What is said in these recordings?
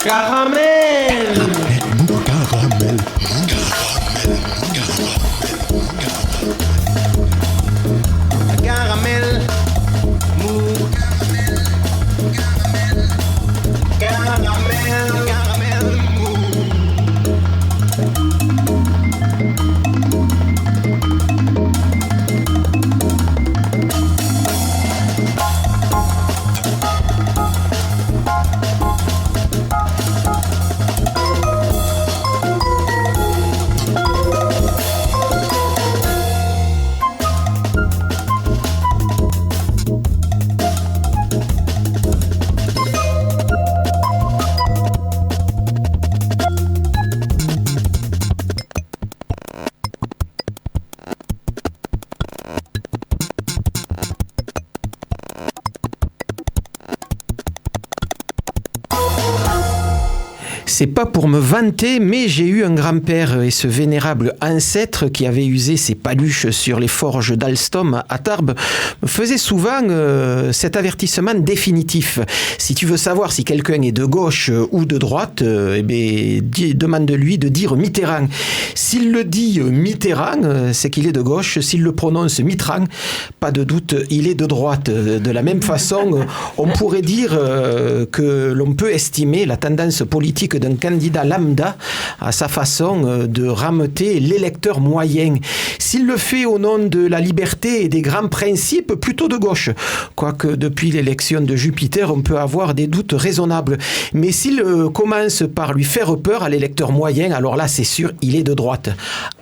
Caramel. Caramel. C'est pas pour me vanter, mais j'ai eu un grand-père et ce vénérable ancêtre qui avait usé ses paluches sur les forges d'Alstom à Tarbes me faisait souvent cet avertissement définitif. Si tu veux savoir si quelqu'un est de gauche ou de droite, demande-lui de dire Mitterrand. S'il le dit Mitterrand, c'est qu'il est de gauche. S'il le prononce Mitterrand, pas de doute, il est de droite. De la même façon, on pourrait dire que l'on peut estimer la tendance politique d'un candidat lambda à sa façon de rameuter l'électeur moyen. S'il le fait au nom de la liberté et des grands principes, plutôt de gauche. Quoique depuis l'élection de Jupiter, on peut avoir des doutes raisonnables. Mais s'il commence par lui faire peur à l'électeur moyen, alors là, c'est sûr, il est de droite.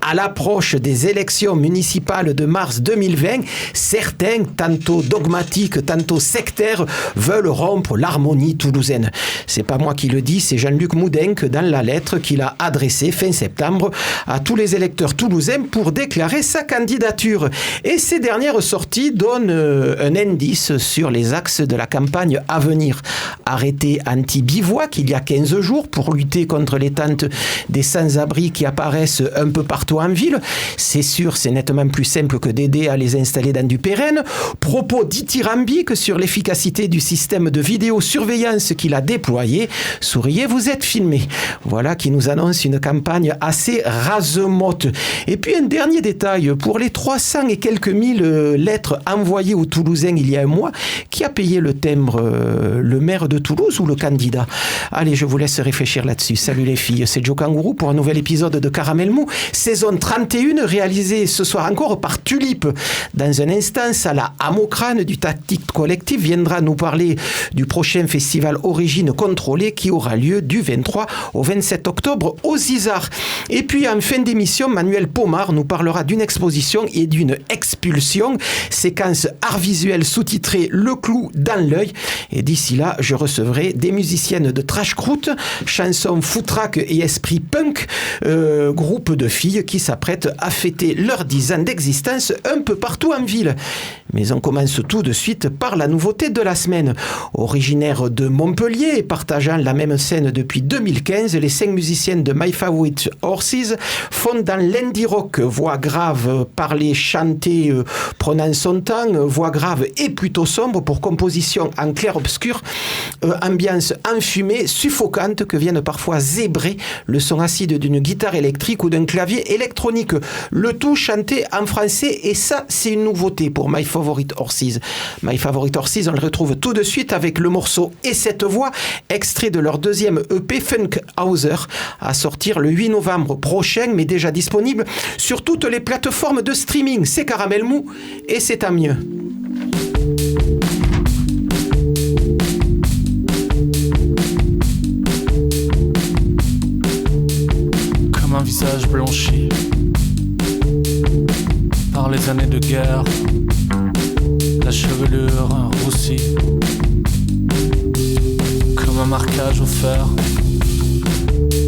À l'approche des élections municipales de mars 2020, certains, tantôt dogmatiques, tantôt sectaires, veulent rompre l'harmonie toulousaine. C'est pas moi qui le dis, c'est Jean-Luc Moudenc dans la lettre qu'il a adressée fin septembre à tous les électeurs toulousains pour déclarer sa candidature. Et ces dernières sorties donnent un indice sur les axes de la campagne à venir. Arrêté anti-bivouac il y a 15 jours pour lutter contre les tentes des sans-abri qui apparaissent un peu partout en ville. C'est sûr, c'est nettement plus simple que d'aider à les installer dans du pérenne. Propos dithyrambiques sur l'efficacité du système de vidéosurveillance qu'il a déployé. Souriez, vous êtes filmé. Voilà qui nous annonce une campagne assez rasemote. Et puis un dernier détail, pour les 300 et quelques mille lettres envoyées aux Toulousains il y a un mois, qui a payé le timbre, le maire de Toulouse ou le candidat? Allez, je vous laisse réfléchir là-dessus. Salut les filles, c'est Joe Kangourou pour un nouvel épisode de Caramel Mou, saison 31, réalisée ce soir encore par Tulipe. Dans un instant, Salah Amokrane du Tactique Collectif viendra nous parler du prochain festival Origine Contrôlée qui aura lieu du 23 au 27 octobre au Zizar. Et puis en fin d'émission, Manuel Pomar nous parlera d'une exposition et d'une expulsion, séquence art visuel sous-titrée Le clou dans l'œil. Et d'ici là, je recevrai des musiciennes de Trash Croûte, chansons foutraque et esprit punk, groupe de filles qui s'apprêtent à fêter leurs 10 ans d'existence un peu partout en ville. Mais on commence tout de suite par la nouveauté de la semaine. Originaire de Montpellier et partageant la même scène depuis 2015, les 5 musiciennes de My Favorite Horses font dans l'indie rock, voix grave, parler, chanter, prenant son temps, voix grave et plutôt sombre pour composition en clair-obscur, ambiance enfumée, suffocante que viennent parfois zébrer le son acide d'une guitare électrique ou d'un clavier électronique. Le tout chanté en français et ça, c'est une nouveauté pour My Favorite Horses. My Favorite Horses, on le retrouve tout de suite avec le morceau Et cette voix, extrait de leur deuxième EP Funkhauser, à sortir le 8 novembre prochain, mais déjà disponible sur toutes les plateformes de streaming. C'est Caramel Mou et c'est à mieux. Comme un visage blanchi par les années de guerre, la chevelure roussie, comme un marquage au fer,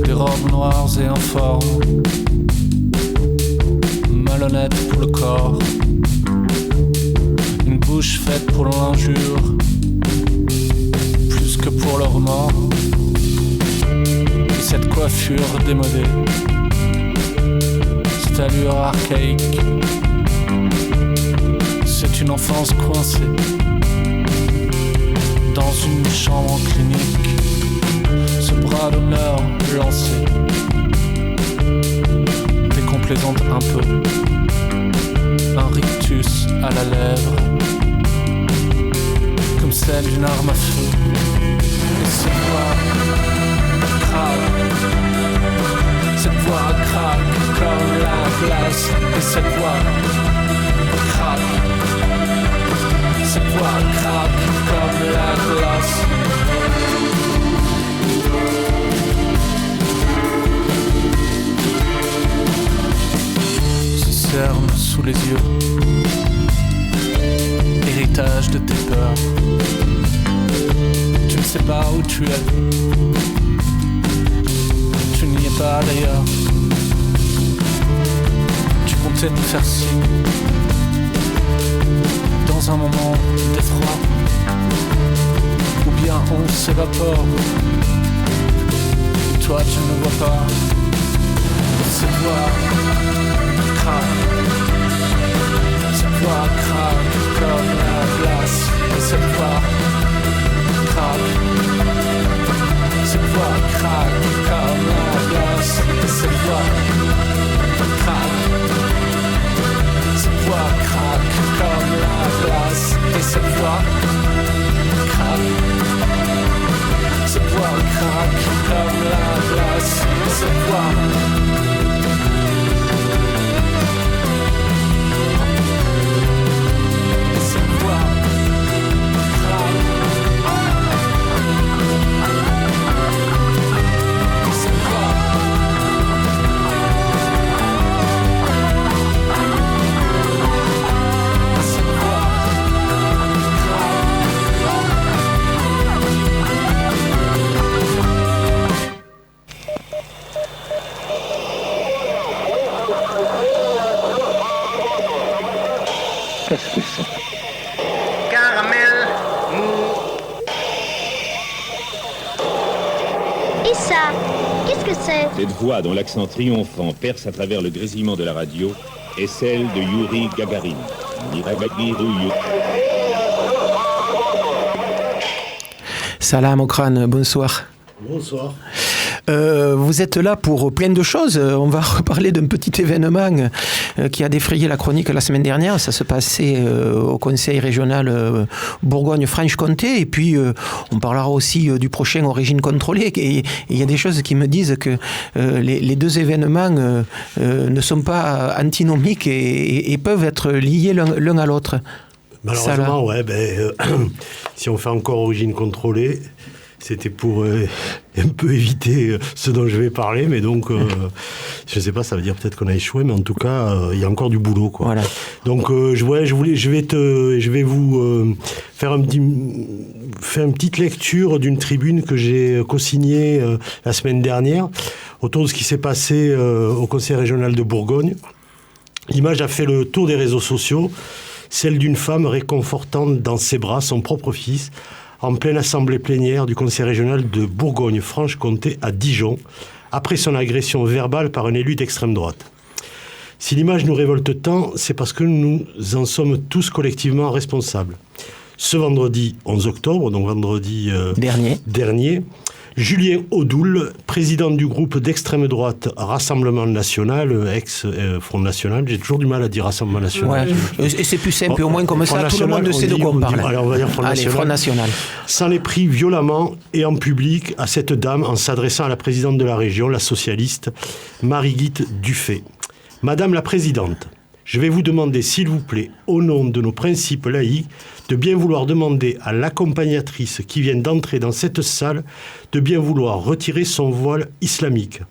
des robes noires et informes, malhonnête pour le corps, une bouche faite pour l'injure, plus que pour le remords, et cette coiffure démodée, cette allure archaïque, c'est une enfance coincée dans une chambre clinique. Ce bras de d'une arme à feu. Et cette voix craque, cette voix craque comme la glace. Et cette voix craque, cette voix craque comme la glace. Se cerne sous les yeux, héritage de tes peurs. Tu ne sais pas où tu es, tu n'y es pas d'ailleurs. Tu comptais nous faire signe dans un moment d'effroi, ou bien on s'évapore. Toi tu ne vois pas cette voix craque, cette voix craque comme la glace. Et cette voix craque, cette voix craque comme la glace. Et cette voix craque, cette voix craque comme la glace. Et cette voix craque, cette voix craque comme la glace. Et cette voix Qu'est-ce que c'est? Caramel mou. Et ça, qu'est-ce que c'est? Cette voix dont l'accent triomphant perce à travers le grésillement de la radio est celle de Yuri Gagarin. Salam Okran, bonsoir. Bonsoir. Vous êtes là pour plein de choses. On va reparler d'un petit événement qui a défrayé la chronique la semaine dernière. Ça se passait au Conseil régional Bourgogne-Franche-Comté. Et puis, on parlera aussi du prochain Origine contrôlée. Et il y a des choses qui me disent que les deux événements ne sont pas antinomiques et peuvent être liés l'un à l'autre. Malheureusement, ouais. Si on fait encore Origine contrôlée, c'était pour un peu éviter ce dont je vais parler, mais donc je ne sais pas, ça veut dire peut-être qu'on a échoué, mais en tout cas il y a encore du boulot, quoi. Voilà. Donc je vais vous faire une petite lecture d'une tribune que j'ai co-signée la semaine dernière autour de ce qui s'est passé au Conseil régional de Bourgogne. L'image a fait le tour des réseaux sociaux, celle d'une femme réconfortant dans ses bras son propre fils en pleine assemblée plénière du Conseil régional de Bourgogne-Franche-Comté à Dijon, après son agression verbale par un élu d'extrême droite. Si l'image nous révolte tant, c'est parce que nous en sommes tous collectivement responsables. Ce vendredi 11 octobre, donc vendredi dernier, Julien Audoul, président du groupe d'extrême droite Rassemblement National, ex-Front National, j'ai toujours du mal à dire Rassemblement National. Ouais. Et c'est plus simple, au moins comme ça, tout le monde sait de quoi on parle. Alors on va dire Front National. S'en est pris violemment et en public à cette dame en s'adressant à la présidente de la région, la socialiste Marie-Guite Dufay. Madame la Présidente, je vais vous demander, s'il vous plaît, au nom de nos principes laïques, de bien vouloir demander à l'accompagnatrice qui vient d'entrer dans cette salle de bien vouloir retirer son voile islamique.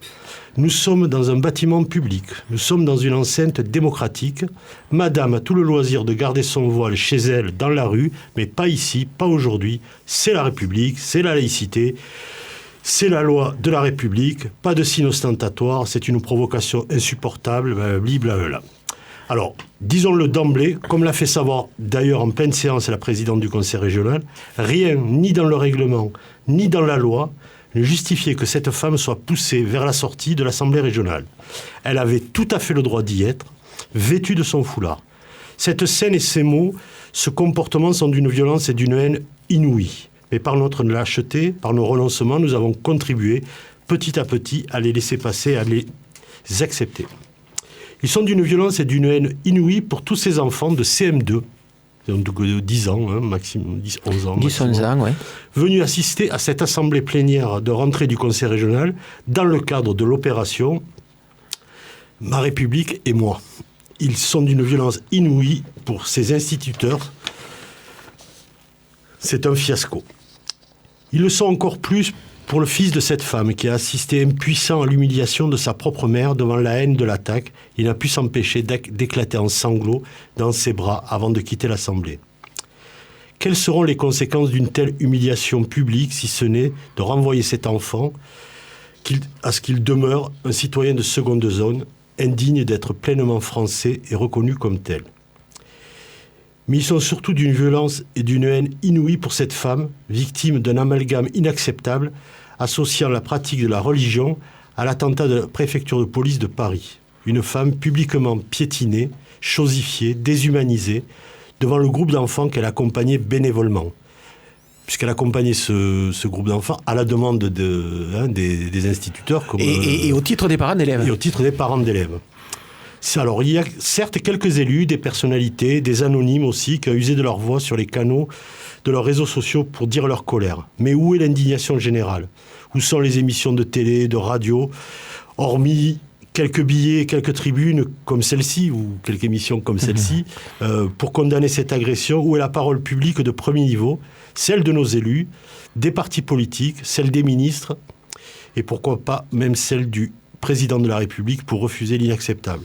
Nous sommes dans un bâtiment public, nous sommes dans une enceinte démocratique. Madame a tout le loisir de garder son voile chez elle, dans la rue, mais pas ici, pas aujourd'hui. C'est la République, c'est la laïcité. C'est la loi de la République, pas de signe ostentatoire, c'est une provocation insupportable, blablabla. Alors, disons-le d'emblée, comme l'a fait savoir d'ailleurs en pleine séance la présidente du Conseil régional, rien, ni dans le règlement, ni dans la loi, ne justifiait que cette femme soit poussée vers la sortie de l'Assemblée régionale. Elle avait tout à fait le droit d'y être, vêtue de son foulard. Cette scène et ces mots, ce comportement sont d'une violence et d'une haine inouïes. Mais par notre lâcheté, par nos renoncements, nous avons contribué petit à petit à les laisser passer, à les accepter. Ils sont d'une violence et d'une haine inouïe pour tous ces enfants de CM2, donc 10 ans, maximum 10-11 ans. 10-11 ans, oui. Venus assister à cette assemblée plénière de rentrée du Conseil régional dans le cadre de l'opération Ma République et moi. Ils sont d'une violence inouïe pour ces instituteurs. C'est un fiasco. Ils le sont encore plus pour le fils de cette femme qui a assisté impuissant à l'humiliation de sa propre mère devant la haine de l'attaque. Il n'a pu s'empêcher d'éclater en sanglots dans ses bras avant de quitter l'Assemblée. Quelles seront les conséquences d'une telle humiliation publique, si ce n'est de renvoyer cet enfant à ce qu'il demeure un citoyen de seconde zone, indigne d'être pleinement français et reconnu comme tel. Mais ils sont surtout d'une violence et d'une haine inouïe pour cette femme, victime d'un amalgame inacceptable, associant la pratique de la religion à l'attentat de la préfecture de police de Paris. Une femme publiquement piétinée, chosifiée, déshumanisée, devant le groupe d'enfants qu'elle accompagnait bénévolement. Puisqu'elle accompagnait ce groupe d'enfants à la demande des instituteurs. Et au titre des parents d'élèves. Et au titre des parents d'élèves. Alors, il y a certes quelques élus, des personnalités, des anonymes aussi, qui ont usé de leur voix sur les canaux de leurs réseaux sociaux pour dire leur colère. Mais où est l'indignation générale ? Où sont les émissions de télé, de radio, hormis quelques billets, quelques tribunes comme celle-ci, ou quelques émissions comme celle-ci, pour condamner cette agression? Où est la parole publique de premier niveau, celle de nos élus, des partis politiques, celle des ministres, et pourquoi pas même celle du président de la République pour refuser l'inacceptable?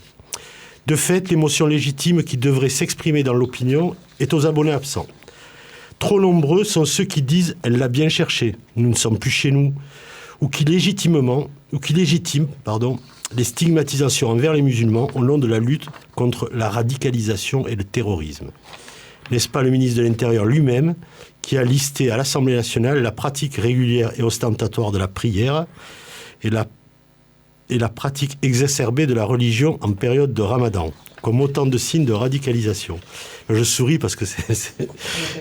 De fait, l'émotion légitime qui devrait s'exprimer dans l'opinion est aux abonnés absents. Trop nombreux sont ceux qui disent « elle l'a bien cherché, nous ne sommes plus chez nous », ou qui légitiment les stigmatisations envers les musulmans au nom de la lutte contre la radicalisation et le terrorisme. N'est-ce pas le ministre de l'Intérieur lui-même qui a listé à l'Assemblée nationale la pratique régulière et ostentatoire de la prière et la pratique exacerbée de la religion en période de Ramadan, comme autant de signes de radicalisation? Je souris parce que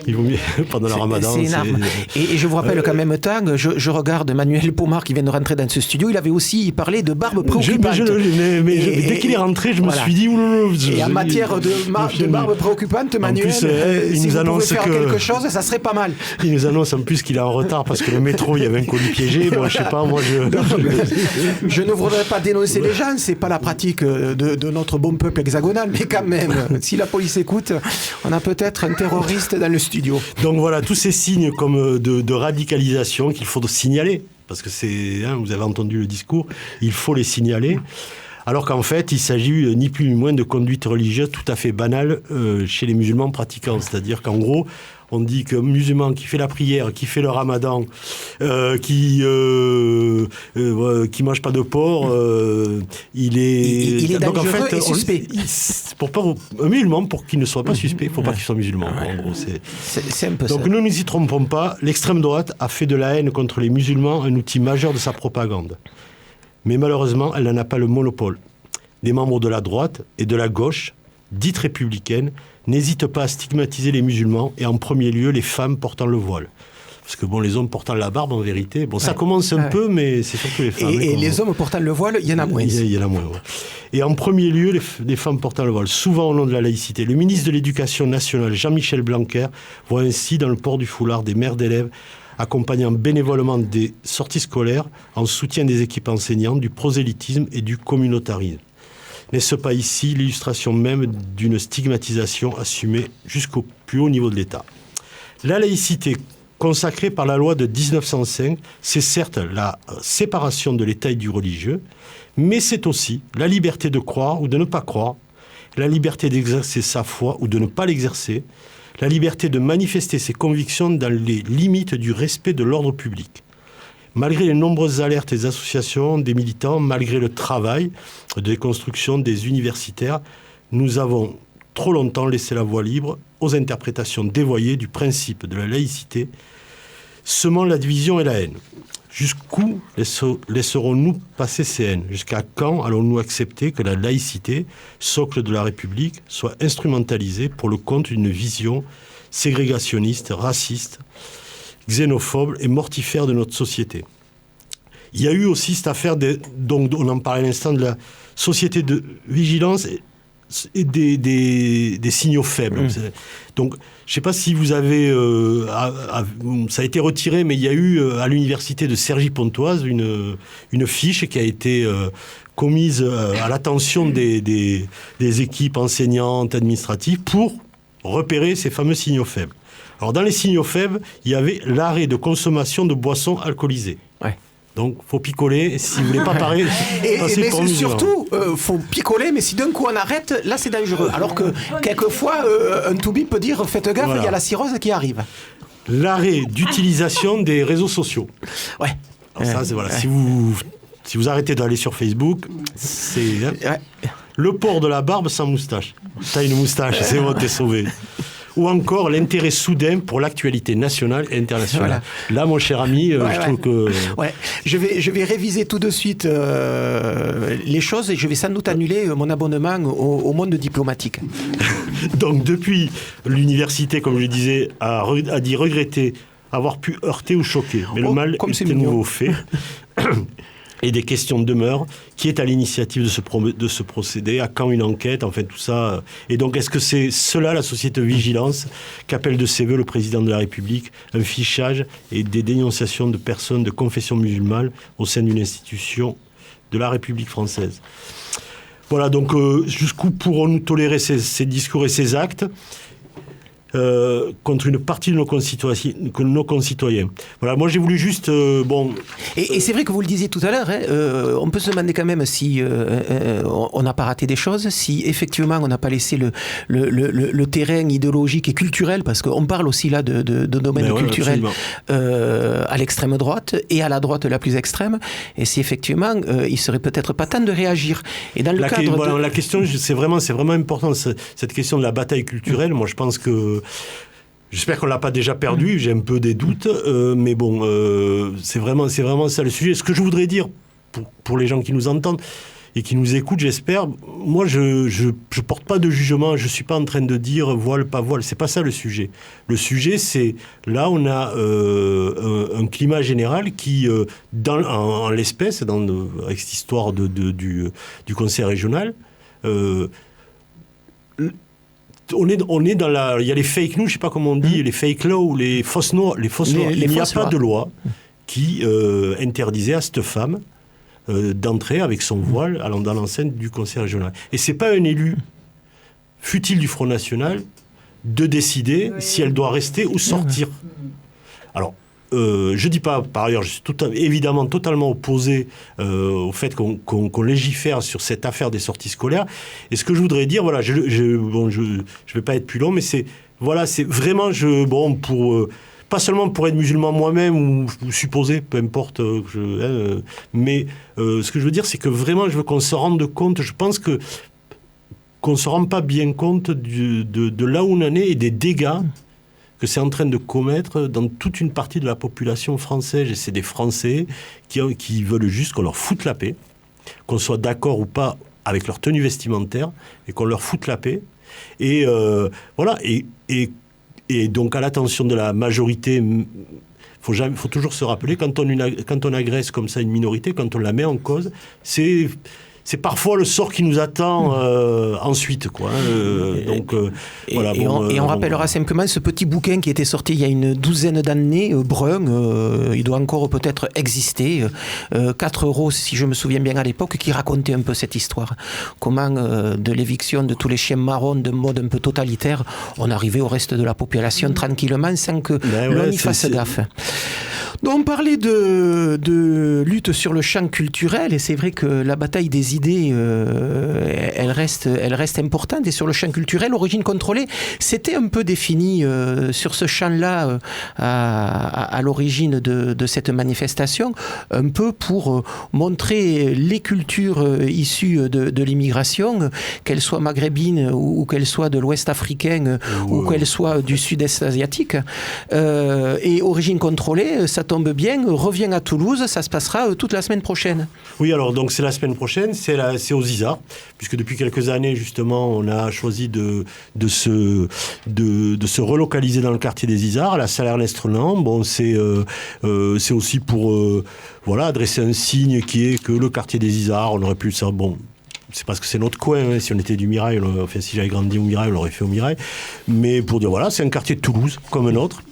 il vaut mieux pendant le Ramadan. C'est énorme. Et je vous rappelle qu'en même temps, je regarde Manuel Pomar qui vient de rentrer dans ce studio. Il avait aussi parlé de barbe préoccupante. Dès qu'il est rentré, je me suis dit... Et en matière de barbe préoccupante, Manuel, si vous pouvez faire quelque chose, ça serait pas mal. Il nous annonce en plus qu'il est en retard parce que le métro, il y avait un colis piégé. Bon, je sais pas, moi je ne voudrais pas dénoncer les gens, c'est pas la pratique de notre bon peuple hexagonal, mais quand même, si la police écoute, on a peut-être un terroriste dans le studio. Donc voilà, tous ces signes comme de radicalisation qu'il faut signaler, parce que vous avez entendu le discours, il faut les signaler, alors qu'en fait, il s'agit ni plus ni moins de conduite religieuse tout à fait banale chez les musulmans pratiquants. C'est-à-dire qu'en gros, on dit qu'un musulman qui fait la prière, qui fait le ramadan, qui mange pas de porc, il est donc dangereux en fait, et suspect. Un musulman, pour qu'il ne soit pas suspect, il ne faut pas qu'il soit musulman. En gros, c'est un peu donc ça. Ne nous y trompons pas, l'extrême droite a fait de la haine contre les musulmans un outil majeur de sa propagande. Mais malheureusement, elle n'en a pas le monopole. Les membres de la droite et de la gauche, dites républicaines, n'hésitent pas à stigmatiser les musulmans et en premier lieu les femmes portant le voile. Parce que les hommes portant la barbe, en vérité, ça commence un peu, mais c'est surtout les femmes. Et les hommes portant le voile, il y en a moins. Il y en a moins, ouais. Et en premier lieu, les femmes portant le voile, souvent au nom de la laïcité. Le ministre de l'Éducation nationale, Jean-Michel Blanquer, voit ainsi dans le port du foulard des mères d'élèves accompagnant bénévolement des sorties scolaires en soutien des équipes enseignantes, du prosélytisme et du communautarisme. N'est-ce pas ici l'illustration même d'une stigmatisation assumée jusqu'au plus haut niveau de l'État? La laïcité, consacrée par la loi de 1905, c'est certes la séparation de l'État et du religieux, mais c'est aussi la liberté de croire ou de ne pas croire, la liberté d'exercer sa foi ou de ne pas l'exercer, la liberté de manifester ses convictions dans les limites du respect de l'ordre public. Malgré les nombreuses alertes des associations, des militants, malgré le travail de déconstruction des universitaires, nous avons trop longtemps laissé la voie libre aux interprétations dévoyées du principe de la laïcité, semant la division et la haine. Jusqu'où laisserons-nous passer ces haines? Jusqu'à quand allons-nous accepter que la laïcité, socle de la République, soit instrumentalisée pour le compte d'une vision ségrégationniste, raciste, xénophobe et mortifère de notre société? Il y a eu aussi cette affaire, donc on en parlait à l'instant, de la société de vigilance des signaux faibles. Donc, je ne sais pas si vous avez... ça a été retiré, mais il y a eu à l'université de Cergy-Pontoise une fiche qui a été commise à l'attention des équipes enseignantes, administratives, pour repérer ces fameux signaux faibles. Alors, dans les signaux faibles, il y avait l'arrêt de consommation de boissons alcoolisées. Ouais. Donc, il faut picoler si vous ne voulez pas passer pour musulman. Surtout, faut picoler, mais si d'un coup on arrête, là c'est dangereux. Alors que quelquefois, un toubib peut dire faites gaffe, il y a la cirrhose qui arrive. L'arrêt d'utilisation des réseaux sociaux. Ouais. Alors ça, c'est voilà. Si vous arrêtez d'aller sur Facebook, c'est le port de la barbe sans moustache. T'as une moustache, c'est bon, t'es sauvé. Ou encore l'intérêt soudain pour l'actualité nationale et internationale. Voilà. Là, mon cher ami, je trouve que... Ouais. Je vais réviser tout de suite les choses et je vais sans doute annuler mon abonnement au monde diplomatique. Donc, depuis, l'université, comme je le disais, a dit regretter avoir pu heurter ou choquer. Mais le mal est de nouveau fait. Et des questions demeurent. Qui est à l'initiative de ce procédé? À quand une enquête? Enfin, tout ça. Et donc, est-ce que c'est cela, la société de vigilance, qu'appelle de ses voeux le président de la République? Un fichage et des dénonciations de personnes de confession musulmane au sein d'une institution de la République française. Voilà, donc, jusqu'où pourrons-nous tolérer ces discours et ces actes contre une partie de nos concitoyens. Voilà, moi j'ai voulu juste... Et c'est vrai que vous le disiez tout à l'heure, on peut se demander quand même si on n'a pas raté des choses, si effectivement on n'a pas laissé le terrain idéologique et culturel, parce qu'on parle aussi là de domaine culturel à l'extrême droite et à la droite la plus extrême, et si effectivement il serait peut-être pas temps de réagir. Et dans le cadre la question, c'est vraiment important, cette question de la bataille culturelle. Moi je pense que j'espère qu'on ne l'a pas déjà perdu, j'ai un peu des doutes, mais bon, c'est vraiment ça le sujet. Ce que je voudrais dire pour les gens qui nous entendent et qui nous écoutent, j'espère, moi je porte pas de jugement, je ne suis pas en train de dire voile, pas voile, c'est pas ça le sujet. Le sujet, c'est, là on a un climat général qui, en l'espèce, avec cette histoire du conseil régional, on est dans il y a les fake news, je sais pas comment on dit, les fake laws, les fausses lois. Il n'y a pas de loi qui interdisait à cette femme d'entrer avec son voile allant dans l'enceinte du conseil régional. Et c'est pas un élu, fût-il du Front National, de décider si elle doit rester ou sortir. Alors, je dis pas, par ailleurs, je suis évidemment totalement opposé au fait qu'on légifère sur cette affaire des sorties scolaires. Et ce que je voudrais dire, voilà, je vais pas être plus long, mais c'est vraiment, pas seulement pour être musulman moi-même ou supposé, peu importe, mais ce que je veux dire, c'est que vraiment, je veux qu'on se rende compte, je pense qu'on ne se rend pas bien compte de là où on en est et des dégâts que c'est en train de commettre dans toute une partie de la population française. Et c'est des Français qui veulent juste qu'on leur foute la paix, qu'on soit d'accord ou pas avec leur tenue vestimentaire, et qu'on leur foute la paix. Et voilà. Et donc, à l'attention de la majorité, faut toujours se rappeler, quand on agresse comme ça une minorité, quand on la met en cause, c'est parfois le sort qui nous attend ensuite, quoi. Voilà. Et on rappellera simplement ce petit bouquin qui était sorti il y a une douzaine d'années, brun, il doit encore peut-être exister, 4 € si je me souviens bien à l'époque, qui racontait un peu cette histoire. Comment de l'éviction de tous les chiens marrons de mode un peu totalitaire, on arrivait au reste de la population tranquillement sans que l'on y fasse gaffe. Donc on parlait de lutte sur le champ culturel, et c'est vrai que la bataille des idées, elle reste importante. Et sur le champ culturel, Origine Contrôlée, c'était un peu défini sur ce champ-là à l'origine de cette manifestation, un peu pour montrer les cultures issues de l'immigration, qu'elles soient maghrébines ou qu'elles soient de l'Ouest africain ou qu'elles soient du Sud-Est asiatique. Et Origine Contrôlée, ça tombe bien, revient à Toulouse, ça se passera toute la semaine prochaine. Oui, alors donc c'est la semaine prochaine, c'est aux Isards, puisque depuis quelques années justement on a choisi de se relocaliser dans le quartier des Isards, à la salle Ernest Renan. Bon, c'est aussi pour adresser un signe qui est que le quartier des Isards, on aurait pu ça, bon. c'est parce que c'est notre coin. Hein. Si on était du Mirail, si j'avais grandi au Mirail, on l'aurait fait au Mirail. Mais pour dire, voilà, c'est un quartier de Toulouse, comme un autre.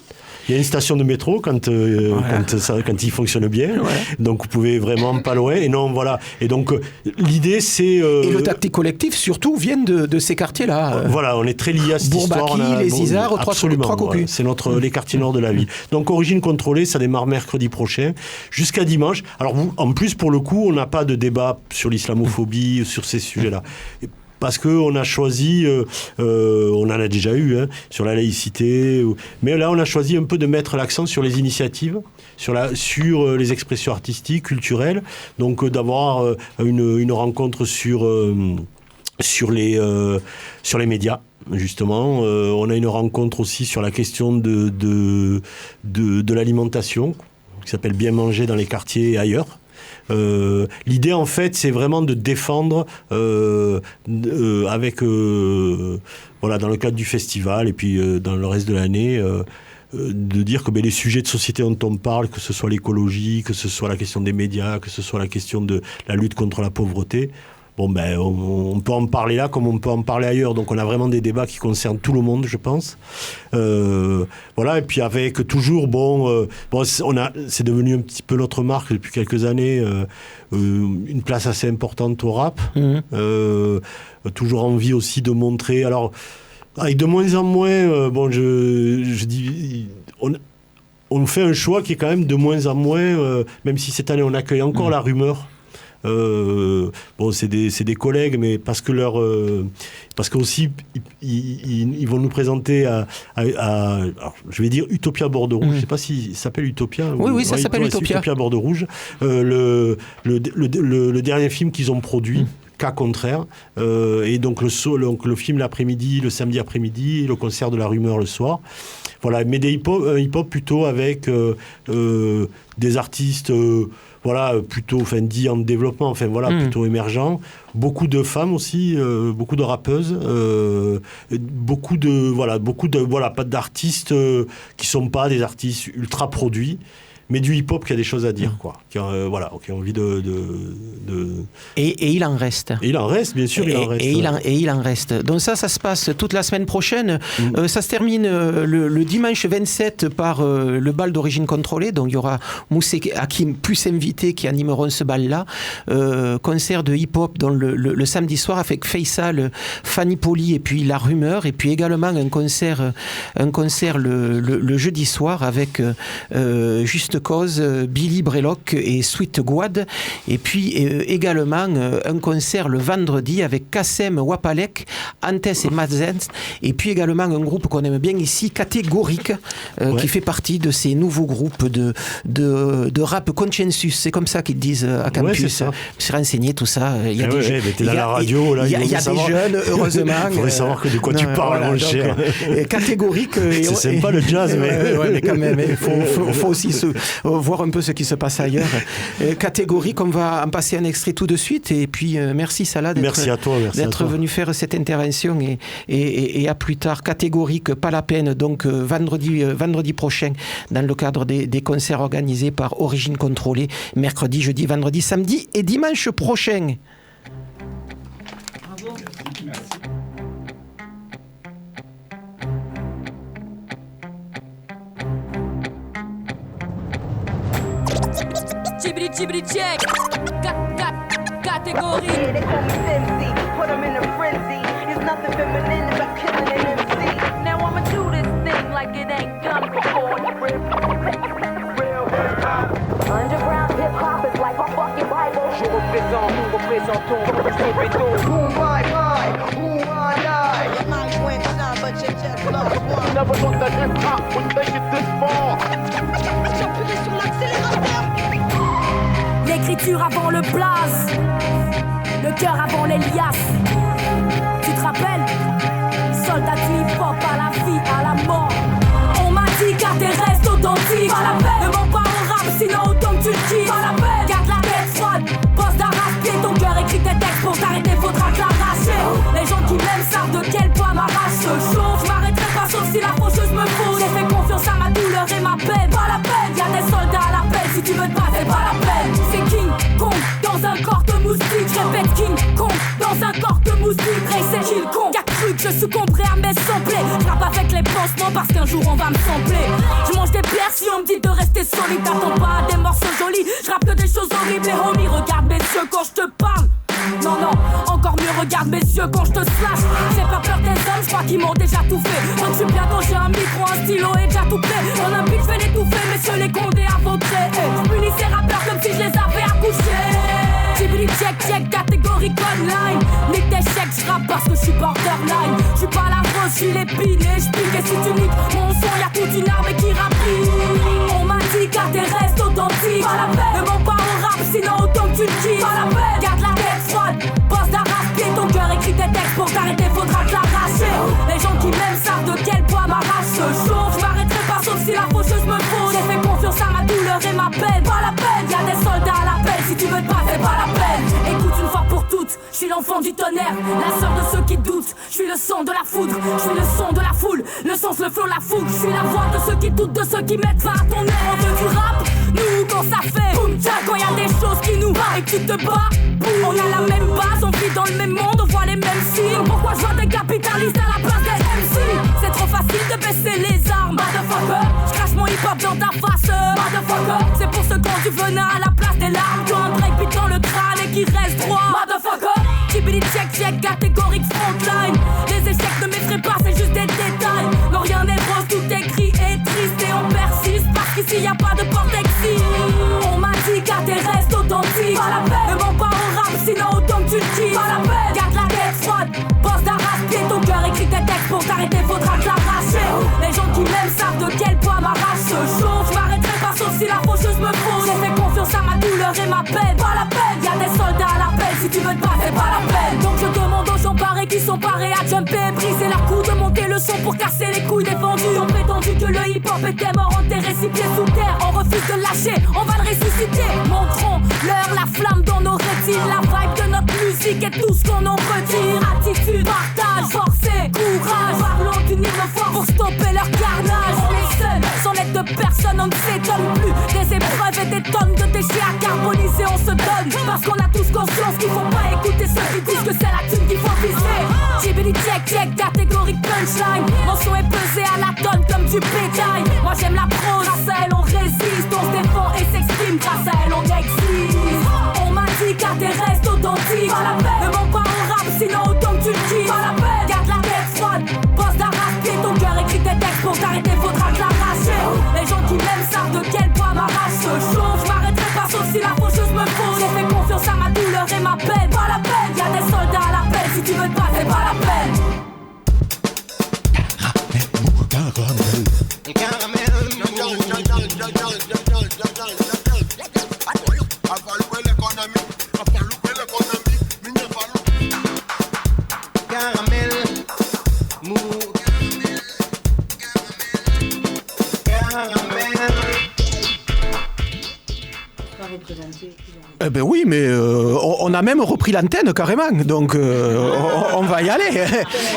Il y a une station de métro quand il fonctionne bien. Ouais. Donc, vous pouvez vraiment pas loin. Et non, voilà. Et donc, l'idée, c'est... Et le tactique collectif, surtout, viennent de ces quartiers-là. Voilà, on est très liés à cette histoire. Bourbaki, les Isards, trois cocus. C'est les quartiers nord de la ville. Donc, Origine Contrôlée, ça démarre mercredi prochain, jusqu'à dimanche. Alors, en plus, pour le coup, on n'a pas de débat sur l'islamophobie, sur ces sujets-là. Parce qu'on a choisi, on en a déjà eu, hein, sur la laïcité, mais là on a choisi un peu de mettre l'accent sur les initiatives, sur les expressions artistiques, culturelles, donc d'avoir une rencontre sur les médias. Justement, on a une rencontre aussi sur la question de l'alimentation, qui s'appelle Bien manger dans les quartiers et ailleurs. L'idée en fait c'est vraiment de défendre avec voilà, dans le cadre du festival et puis dans le reste de l'année de dire que les sujets de société dont on parle, que ce soit l'écologie, que ce soit la question des médias, que ce soit la question de la lutte contre la pauvreté, on peut en parler là comme on peut en parler ailleurs. Donc on a vraiment des débats qui concernent tout le monde, je pense. Voilà, et puis avec toujours, c'est devenu un petit peu notre marque depuis quelques années, une place assez importante au rap. Toujours envie aussi de montrer. Alors, avec de moins en moins, je dis... On fait un choix qui est quand même de moins en moins, même si cette année on accueille encore la rumeur. C'est des collègues, mais parce que aussi ils vont nous présenter alors, je vais dire Utopia Bordeaux Rouge. Je sais pas si ça s'appelle Utopia. Oui, ça s'appelle Utopia. Utopia Bordeaux Rouge. Le dernier film qu'ils ont produit. Cas contraire, et donc le film l'après-midi, le samedi après-midi, et le concert de la rumeur le soir. Voilà, mais des hip-hop plutôt avec des artistes plutôt dits en développement, plutôt émergents. Beaucoup de femmes aussi, beaucoup de rappeuses, beaucoup d'artistes qui sont pas des artistes ultra produits. Mais du hip-hop qui a des choses à dire, quoi. Qui a envie de... Et il en reste. Et il en reste, bien sûr, il en reste. Et il en reste. Donc ça se passe toute la semaine prochaine. Ça se termine le dimanche 27 par le bal d'Origine Contrôlée. Donc il y aura Moussé Hakim plus invités qui animeront ce bal-là. Concert de hip-hop dans le samedi soir avec Faisal, Fanny Poli et puis La Rumeur. Et puis également un concert le jeudi soir avec Juste Cause, Billy Brelock et Sweet Guad. Et puis également un concert le vendredi avec Kassem Wapalek, Antes et Mazens. Et puis également un groupe qu'on aime bien ici, Catégorique, qui fait partie de ces nouveaux groupes de rap consensus. C'est comme ça qu'ils disent à Campus. Ouais, c'est ça. Je suis renseigné, tout ça. Il y a t'es dans la radio, là. Il y a des jeunes, heureusement. Il faudrait savoir de quoi tu parles, mon cher. Catégorique. C'est sympa le jazz, mais quand même, il faut aussi voir un peu ce qui se passe ailleurs. Catégorique, on va en passer un extrait tout de suite. Et puis, merci Salah d'être venu faire cette intervention. Et à plus tard. Catégorique, pas la peine. Donc, vendredi prochain, dans le cadre des concerts organisés par Origine Contrôlée. Mercredi, jeudi, vendredi, samedi et dimanche prochain. Bravo. Merci. Chibri check. Category. Yeah, they call me Fimsy. Put them in a frenzy. There's nothing feminine about killing an MC. Now I'ma do this thing like it ain't done before. Real hip-hop. Underground hip-hop is like my fucking Bible. Je représente, nous représentons, nous sommes béton. Who I lie? Who I lie? Your life went down, but you just lost one. Never thought that hip-hop would make it this far. J'appuie sur l'accélérateur. L'écriture avant le blaze, le cœur avant les liasses. Tu te rappelles? Soldat du hip-hop à la vie, à la mort. On m'a dit car t'es restes authentique. Pas la peine, ne mens pas au rap, sinon autant que tu le kiffes. Pas la peine, garde la tête froide, bosse d'arrache-pied. Ton cœur écrit tes textes pour t'arrêter, faudra te l'arracher. Les gens qui m'aiment savent de quel poids ma race se chauffe. Je m'arrêterai pas sauf si la faucheuse me fausse. J'ai fait confiance à ma douleur et ma peine. Pas la peine, y'a des soldats à la peine. Si tu veux te battre, c'est pas la peine. C'est King Kong dans un corps de moustique. Je répète King Kong dans l'acoustique, c'est qui le con? Y'a cru que je succomberais à mes samplés. J'rappe avec les pansements parce qu'un jour on va me sampler. Je mange des pierres si on me dit de rester solide. T'attends pas à des morceaux jolis, j'rappe que des choses horribles. Et homie, regarde mes yeux quand je te parle. Non, non, encore mieux, regarde mes yeux quand je te slash. J'ai pas peur des hommes, j'crois qu'ils m'ont déjà tout fait. Donc j'suis bien quand j'ai un micro, un stylo et déjà tout prêt. Dans un beat, j'vais l'étouffer, messieurs les condés à vautrer. J'punis ces rappeurs comme si je les avais accouchés. Tibili check, check, catégorique online. Nique tes chèques, j'rappe parce que j'suis borderline. J'suis pas la rose, j'suis l'épine et j'pique. Et si tu niques mon son, y'a toute une armée qui rapide. On m'a dit car t'es restes authentique. Pas la peine, ne mens pas au rap, sinon autant que tu le kiffes. Pas la peine, garde la tête froide. Pense d'arracher ton cœur, écrit tes textes pour t'arrêter, faudra te l'arracher. Les gens qui m'aiment savent de quel poids ma rage se chauffe. J'm'arrêterai pas sauf si la faucheuse me fausse. J'ai fait confiance à ma douleur et ma peine. Pas la peine, y'a des soldats à l'appel. Si tu veux pas, c'est pas la peine. Écoute une fois pour toutes, j'suis l'enfant du tonnerre, la sœur de ceux qui doutent. J'suis le son de la foudre, j'suis le son de la foule. Le sens, le flow, la fougue. J'suis la voix de ceux qui doutent, de ceux qui mettent fin à ton air. On veut du rap, nous quand ça fait boum tcha. Quand y'a des choses qui nous battent et que tu te bats, on a la même base, on vit dans le même monde, on voit les mêmes signes. Pourquoi je vois des capitalistes à la place des MC? C'est trop facile de baisser les armes, motherfucker. J'crache mon hip-hop dans ta face, motherfucker. C'est pour ceux qui ont du venin à la place des larmes. Quand un break pite dans le crâne et qui reste droit, motherfucker. Tibili check, check, catégorique frontline. Les échecs ne m'effraient pas, c'est juste des détails. Non, rien n'est rose, tout est gris et triste. Et on persiste parce qu'ici y'a pas de porte exil. On m'a dit qu'à tes restes authentiques. Pas la peine, ne mens pas au rap, sinon autant que tu le kiffes. Pas la peine, garde la tête froide. Pense d'arracher ton cœur, écris tes textes pour t'arrêter, faudra te l'arracher. Les gens qui m'aiment savent de quel poids ma rage se chauffe. J'm'arrêterai pas sauf si la faucheuse me fausse. J'ai fait confiance à ma douleur et ma peine. Pas la peine, y'a des soldats à l'appel. Si tu veux te battre, c'est pas la peine. Donc je demande aux gens parés qui sont parés à jumper, briser la cou, de monter le son pour casser les couilles défendus. Ils ont prétendu que le hip-hop était mort, enterré six pieds sous terre. On refuse de lâcher, on va le ressusciter. Montrons-leur la flamme dans nos rétines, la vibe de notre musique et tout ce qu'on en retire. Attitude, partage, forcer, courage. Parlons d'unir nos forces pour stopper leur carnage. On est seuls, sans l'aide de personne, on ne s'étonne plus. Des épreuves et des tonnes de déchets à carboniser, on se donne. Parce qu'on a tous conscience qu'il faut pas écouter ceux qui disent que c'est la thune qu'il faut viser. Tibili check, check, catégorique punchline. Mon son est pesé à la tonne comme du bétail. Moi j'aime la prose, grâce à elle on résiste. On se défend et s'exprime, grâce à elle on existe. On m'a dit qu'à tes restes authentiques. Pas la peine, ne mens pas au rap, sinon autant que tu le kiffes. Pas la peine, garde la tête froide. Pense d'arracher ton cœur, écris tes textes pour t'arrêter, faudra te l'arracher. Les gens qui m'aiment savent de quel poids ma rage se chauffe. J'm'arrêterai pas sauf si la faucheuse me fausse. J'ai fait confiance à ma douleur et ma peine. Pas la peine, y'a des soldats à l'appel. Si tu veux te battre, c'est pas la peine. Eh ben oui, mais on a même repris l'antenne carrément, donc on va y aller.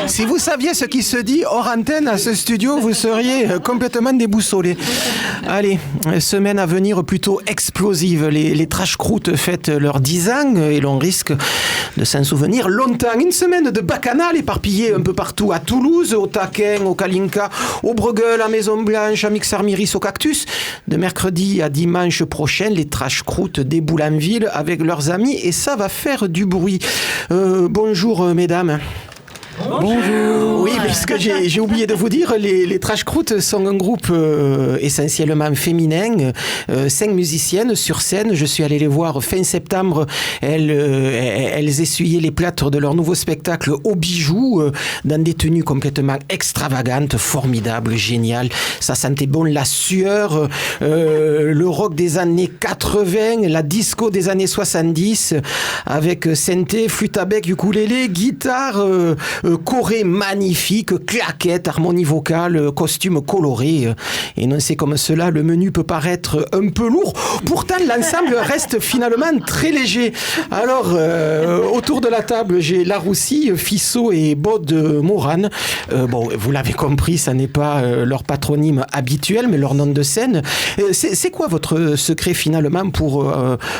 Si vous saviez ce qui se dit hors antenne à ce studio, vous seriez complètement déboussolés. Allez, semaine à venir plutôt explosive. Les trash croûtes fêtent leurs 10 ans et l'on risque de s'en souvenir longtemps. Une semaine de bacchanal éparpillée un peu partout, à Toulouse, au Taquin, au Kalinka, au Breguel, à Maison Blanche, à Mixarmiris, au Cactus. De mercredi à dimanche prochain, les trash croûtes déboulent en ville avec leurs amis et ça va faire du bruit. Bonjour mesdames. Bonjour. Oui, puisque j'ai oublié de vous dire, les Trash Croûtes sont un groupe essentiellement féminin, 5 musiciennes sur scène. Je suis allé les voir fin septembre. Elles essuyaient les plâtres de leur nouveau spectacle au Bijou, dans des tenues complètement extravagantes, formidables, géniales. Ça sentait bon la sueur, le rock des années 80, la disco des années 70, avec synthé, flûte à bec, ukulélé, guitare, choré magnifique, claquettes, harmonie vocale, costume coloré. Et non, c'est comme cela, le menu peut paraître un peu lourd. Pourtant, l'ensemble reste finalement très léger. Alors, autour de la table, j'ai Laroussi, Fissot et Bod Moran. Bon, vous l'avez compris, ça n'est pas leur patronyme habituel, mais leur nom de scène. C'est quoi votre secret finalement pour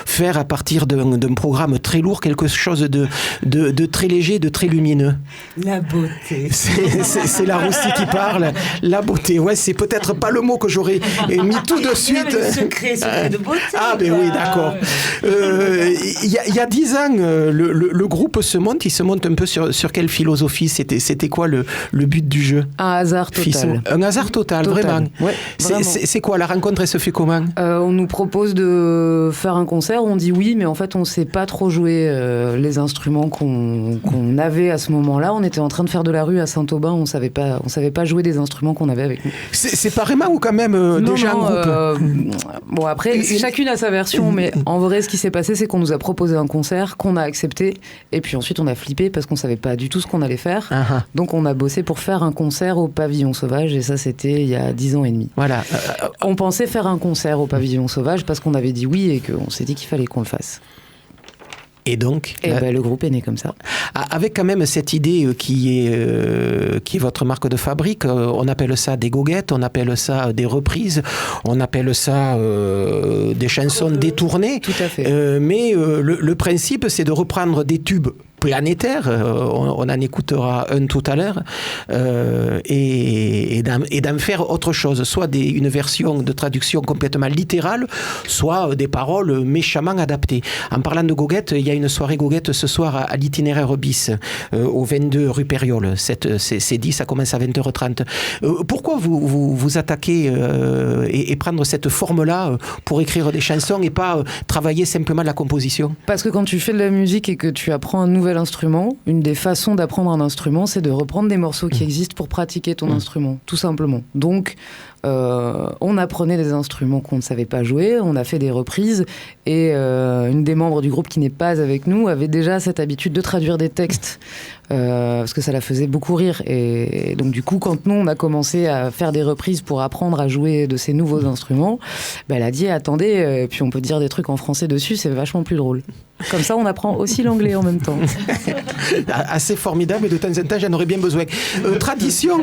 faire à partir d'un programme très lourd quelque chose de très léger, de très lumineux? La beauté. C'est Laroussi qui parle. La beauté, ouais, c'est peut-être pas le mot que j'aurais mis tout de suite. Le secret de beauté. Ah ben oui, d'accord. Il y a 10 ans, le groupe se monte. Il se monte un peu sur quelle philosophie? C'était quoi le but du jeu? Un hasard total. Un hasard total, vraiment. Ouais, c'est quoi la rencontre? Elle se fait comment? On nous propose de faire un concert. On dit oui, mais en fait, on ne sait pas trop jouer les instruments qu'on avait à ce moment-là. On était en train de faire de la rue à Saint-Aubin. On savait pas jouer des instruments qu'on avait avec nous. C'est pareillement ou quand même déjà un groupe? Bon, après, chacune a sa version, mais en vrai, ce qui s'est passé, c'est qu'on nous a proposé un concert qu'on a accepté, et puis ensuite on a flippé parce qu'on savait pas du tout ce qu'on allait faire. Donc on a bossé pour faire un concert au Pavillon Sauvage, et ça c'était il y a 10 ans et demi. Voilà. On pensait faire un concert au Pavillon Sauvage parce qu'on avait dit oui et qu'on s'est dit qu'il fallait qu'on le fasse. Et donc le groupe est né comme ça. Avec quand même cette idée qui est votre marque de fabrique. On appelle ça des goguettes, on appelle ça des reprises, on appelle ça des chansons détournées. Tout à fait. Mais le principe, c'est de reprendre des tubes planétaires, on en écoutera un tout à l'heure, et d'en faire autre chose, soit une version de traduction complètement littérale, soit des paroles méchamment adaptées. En parlant de goguettes, il y a une soirée goguette ce soir à l'itinéraire bis, au 22 rue Périole. C'est dit, ça commence à 20h30. Pourquoi vous attaquez et prendre cette forme-là pour écrire des chansons et pas travailler simplement la composition? Parce que quand tu fais de la musique et que tu apprends un nouvel instrument, une des façons d'apprendre un instrument, c'est de reprendre des morceaux qui existent pour pratiquer ton instrument, tout simplement. Donc, on apprenait des instruments qu'on ne savait pas jouer, on a fait des reprises, et une des membres du groupe qui n'est pas avec nous avait déjà cette habitude de traduire des textes, parce que ça la faisait beaucoup rire. Et donc du coup, quand nous, on a commencé à faire des reprises pour apprendre à jouer de ces nouveaux instruments, elle a dit, attendez, puis on peut dire des trucs en français dessus, c'est vachement plus drôle. Comme ça, on apprend aussi l'anglais en même temps. Assez formidable, de temps en temps, j'en aurais bien besoin. Tradition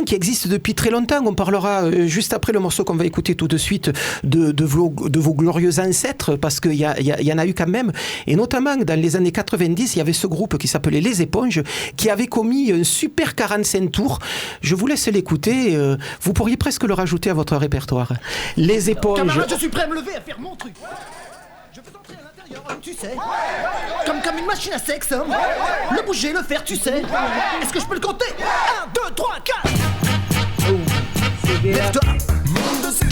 qui existe depuis très longtemps. On parlera juste après le morceau qu'on va écouter tout de suite de vos glorieux ancêtres, parce qu'il y en a eu quand même. Et notamment, dans les années 90, il y avait ce groupe qui s'appelait Les Éponges, qui avait commis un super 45 tours. Je vous laisse l'écouter. Vous pourriez presque le rajouter à votre répertoire. Les Éponges. Camarade, je suis prêt à me lever, à faire mon truc. Je veux entrer à l'intérieur, tu sais. Comme une machine à sexe. Le bouger, le faire, tu sais. Est-ce que je peux le compter? 1, 2, 3, 4. Lève-toi, monte dessus.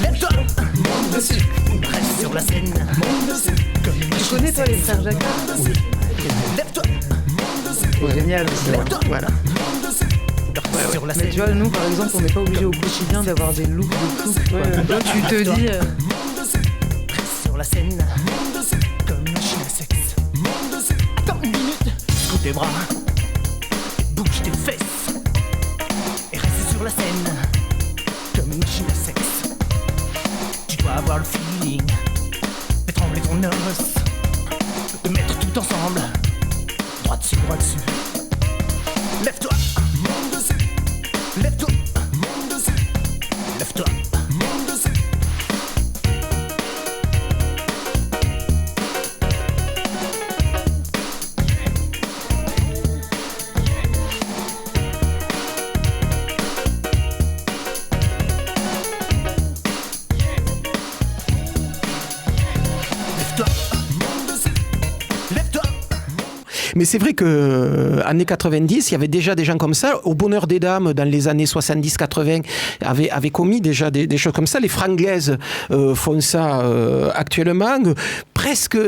Lève-toi, monte dessus. Reste sur la scène, monte dessus. Tu connais toi les frères Jacques? Oui. Lève-toi, monte dessus. Génial aussi. Lève-toi, voilà. Monte dessus. Sur la scène. Mais tu vois, nous par exemple, on n'est pas obligé au quotidien d'avoir des looks de fou. Toi, tu te dis. Monte dessus. Reste sur la scène, monte dessus. Comme une machine à sexe. Monte dessus. Attends une minute. Scoute tes bras. Bouge tes fesses. Et reste sur la scène. Comme une machine à sexe. Tu dois avoir le feeling de trembler ton os, de mettre tout ensemble. Droit dessus, droit dessus. Lève-toi, monte dessus. Lève-toi, monte dessus. Lève-toi, monte dessus. Mais c'est vrai que années 90, il y avait déjà des gens comme ça. Au Bonheur des Dames, dans les années 70-80, avaient commis déjà des choses comme ça. Les Franglaises font ça actuellement. Presque,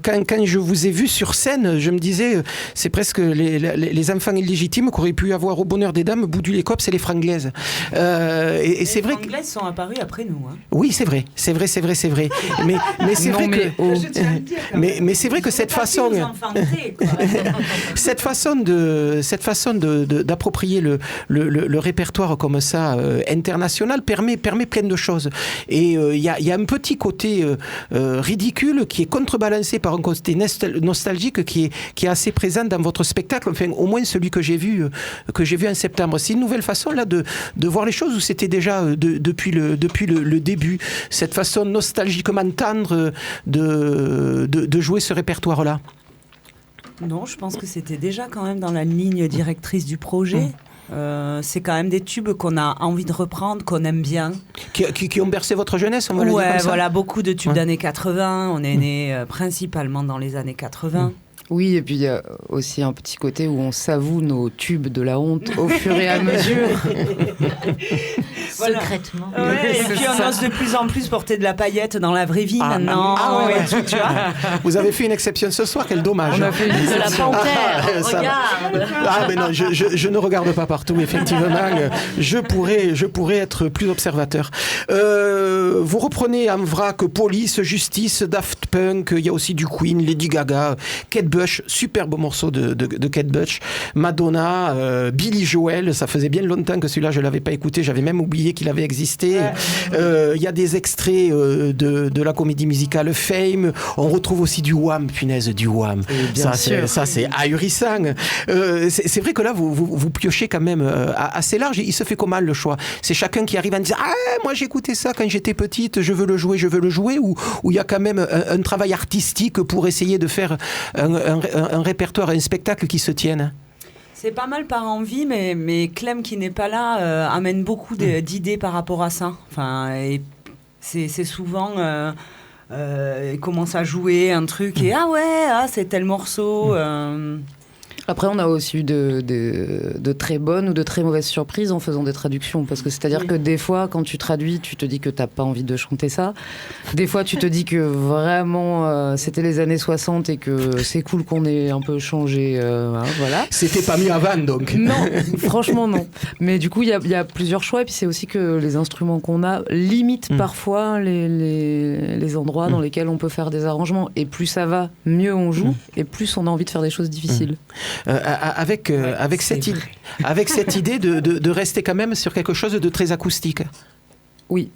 quand je vous ai vu sur scène, je me disais, c'est presque les enfants illégitimes qu'auraient pu avoir au Bonheur des Dames, Boudu les Cops et les Franglaises. Et c'est vrai. Les Franglaises sont apparues après nous. Hein. Oui, c'est vrai. Mais c'est vrai que. Mais c'est vrai que cette façon. Cette façon d'approprier le répertoire comme ça international permet plein de choses. Et il y a un petit côté ridicule qui est contrebalancé par un côté nostalgique qui est assez présent dans votre spectacle. Enfin, au moins celui que j'ai vu en septembre. C'est une nouvelle façon là de voir les choses, ou c'était déjà depuis le début cette façon nostalgiquement tendre de jouer ce répertoire-là? Non, je pense que c'était déjà quand même dans la ligne directrice du projet. C'est quand même des tubes qu'on a envie de reprendre, qu'on aime bien. Qui ont bercé votre jeunesse, on va le dire comme ça. Voilà, beaucoup de tubes d'années 80. On est né principalement dans les années 80. Oui, et puis il y a aussi un petit côté où on s'avoue nos tubes de la honte au fur et à mesure. Voilà. Secrètement. Ouais, et puis on ose de plus en plus porter de la paillette dans la vraie vie maintenant. Ouais. Tu vois. Vous avez fait une exception ce soir, quel dommage. On a fait de la panthère, regarde. Mais non, je ne regarde pas partout, effectivement. Je pourrais être plus observateur. Vous reprenez en vrac Police, Justice, Daft Punk, il y a aussi du Queen, Lady Gaga, Kate Bush, superbe morceau de Kate Bush, Madonna, Billy Joel, ça faisait bien longtemps que celui-là je l'avais pas écouté, j'avais même oublié qu'il avait existé. Il y a des extraits de la comédie musicale Fame, on retrouve aussi du Wham, punaise, du Wham. Ça c'est ahurissant. C'est vrai que là vous piochez quand même assez large. Il se fait comment le choix? C'est chacun qui arrive à dire moi j'écoutais ça quand j'étais petite, je veux le jouer, ou il y a quand même un travail artistique pour essayer de faire un répertoire, un spectacle qui se tienne? C'est pas mal par envie, mais Clem qui n'est pas là amène beaucoup d'idées par rapport à ça. Enfin, et c'est souvent il commence à jouer un truc et c'est tel morceau. Après, on a aussi eu de très bonnes ou de très mauvaises surprises en faisant des traductions. Parce que c'est-à-dire que des fois, quand tu traduis, tu te dis que t'as pas envie de chanter ça. Des fois, tu te dis que vraiment, c'était les années 60 et que c'est cool qu'on ait un peu changé. Voilà. C'était pas mieux avant, donc. Non, franchement, non. Mais du coup, il y a plusieurs choix. Et puis, c'est aussi que les instruments qu'on a limitent parfois les endroits dans lesquels on peut faire des arrangements. Et plus ça va, mieux on joue. Et plus on a envie de faire des choses difficiles. Avec cette idée de rester quand même sur quelque chose de très acoustique. Oui.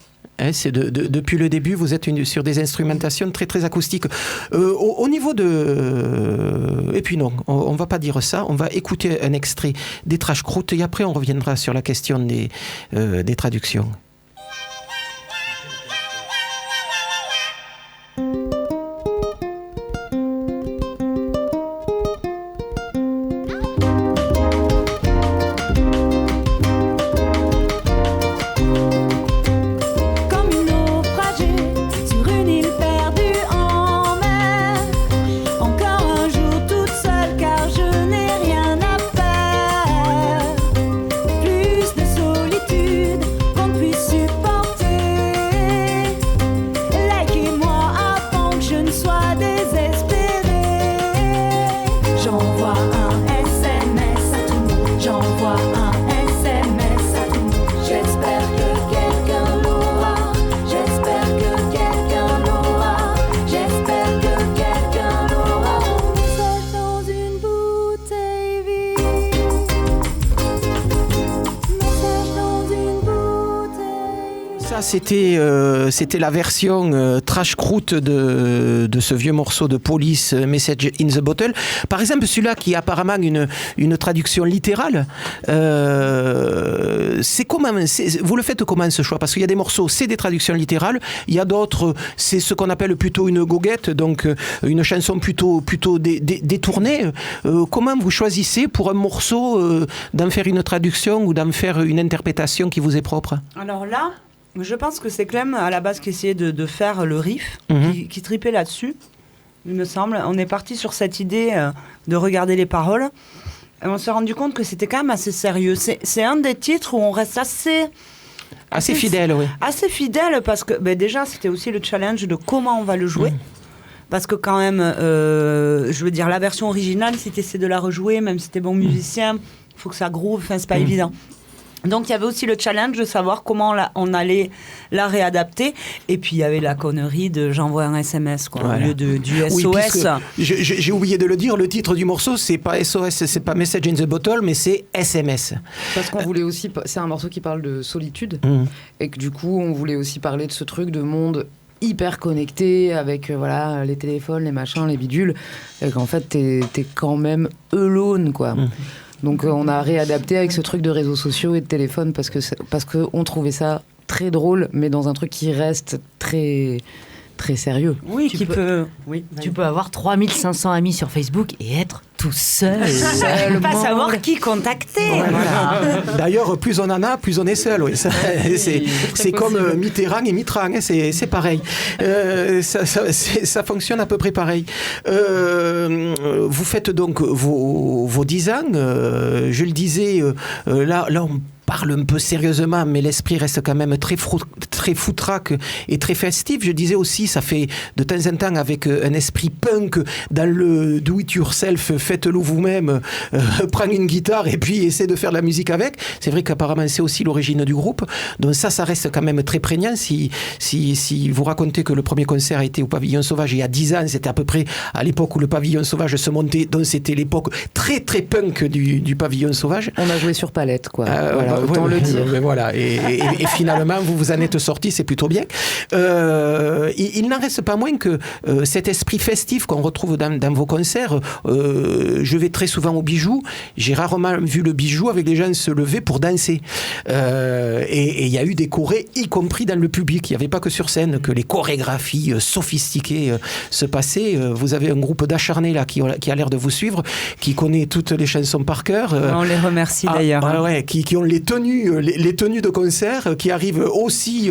C'est depuis le début, vous êtes sur des instrumentations très très acoustiques. Au niveau de... Et puis non, on va pas dire ça, on va écouter un extrait des Trash Croûte et après on reviendra sur la question des traductions. C'était la version trash croûte de ce vieux morceau de Police, Message in the Bottle. Par exemple, celui-là qui est apparemment une traduction littérale, c'est comment, vous le faites comment ce choix? Parce qu'il y a des morceaux, c'est des traductions littérales, il y a d'autres, c'est ce qu'on appelle plutôt une goguette, donc une chanson plutôt détournée. Comment vous choisissez pour un morceau d'en faire une traduction ou d'en faire une interprétation qui vous est propre? Alors là, je pense que c'est Clem à la base qui essayait de faire le riff, qui tripait là-dessus, il me semble. On est parti sur cette idée de regarder les paroles et on s'est rendu compte que c'était quand même assez sérieux. C'est un des titres où on reste assez fidèle, oui. Assez fidèle parce que déjà c'était aussi le challenge de comment on va le jouer. Parce que quand même, je veux dire, la version originale, si tu essaies de la rejouer, même si t'es bon musicien, il faut que ça groove, enfin c'est pas évident. Donc il y avait aussi le challenge de savoir comment on allait la réadapter. Et puis il y avait la connerie de j'envoie un SMS quoi, au lieu du SOS. Oui, j'ai oublié de le dire, le titre du morceau c'est pas SOS, c'est pas Message in the Bottle, mais c'est SMS. Parce qu'on voulait aussi, c'est un morceau qui parle de solitude, et que du coup on voulait aussi parler de ce truc de monde hyper connecté avec voilà, les téléphones, les machins, les bidules, et qu'en fait t'es quand même alone quoi. Donc on a réadapté avec ce truc de réseaux sociaux et de téléphone parce que on trouvait ça très drôle, mais dans un truc qui reste très très sérieux. Oui, tu peux avoir 3500 amis sur Facebook et être tout seul. Et pas savoir qui contacter. Voilà. D'ailleurs, plus on en a, plus on est seul. Oui. C'est comme Mitterrand et Mitterrand, hein, c'est pareil. Ça fonctionne à peu près pareil. Vous faites donc vos 10 ans. Je le disais, là on parle un peu sérieusement, mais l'esprit reste quand même très foutraque et très festif. Je disais aussi, ça fait de temps en temps avec un esprit punk dans le do-it-yourself, faites-le vous-même, prends une guitare et puis essaie de faire de la musique avec. C'est vrai qu'apparemment c'est aussi l'origine du groupe. Donc ça reste quand même très prégnant. Si vous racontez que le premier concert a été au Pavillon Sauvage il y a 10 ans, c'était à peu près à l'époque où le Pavillon Sauvage se montait, donc c'était l'époque très très punk du Pavillon Sauvage. On a joué sur palette quoi. Autant le dire. Mais voilà. Et finalement, vous en êtes sortis, c'est plutôt bien. Il n'en reste pas moins que cet esprit festif qu'on retrouve dans vos concerts. Je vais très souvent au Bijou. J'ai rarement vu le Bijou avec les gens se lever pour danser. Et il y a eu des chorés, y compris dans le public. Il n'y avait pas que sur scène que les chorégraphies sophistiquées se passaient. Vous avez un groupe d'acharnés là qui a l'air de vous suivre, qui connaît toutes les chansons par cœur. On les remercie d'ailleurs. Ouais, qui ont les tenues de concert qui arrivent aussi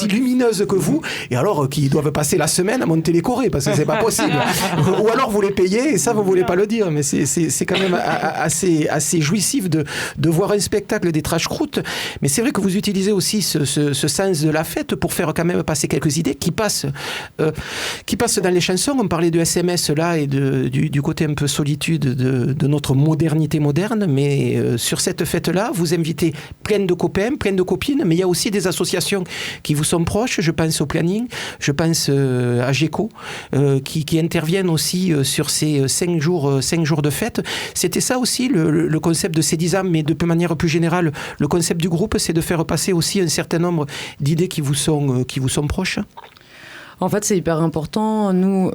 lumineuses que vous, et alors qui doivent passer la semaine à monter les chorés parce que c'est pas possible. Ou alors vous les payez et ça vous voulez pas le dire, mais c'est quand même assez jouissif de voir un spectacle des trash croûtes. Mais c'est vrai que vous utilisez aussi ce sens de la fête pour faire quand même passer quelques idées qui passent dans les chansons. On parlait de SMS là et du côté un peu solitude de notre modernité moderne, mais sur cette fête-là, vous invitez plein de copains, plein de copines, mais il y a aussi des associations qui vous sont proches. Je pense au Planning, je pense à GECO, qui interviennent aussi sur ces 5 jours de fête. C'était ça aussi le concept de ces 10 ans, mais de manière plus générale, le concept du groupe, c'est de faire passer aussi un certain nombre d'idées qui vous sont proches. En fait, c'est hyper important. Nous,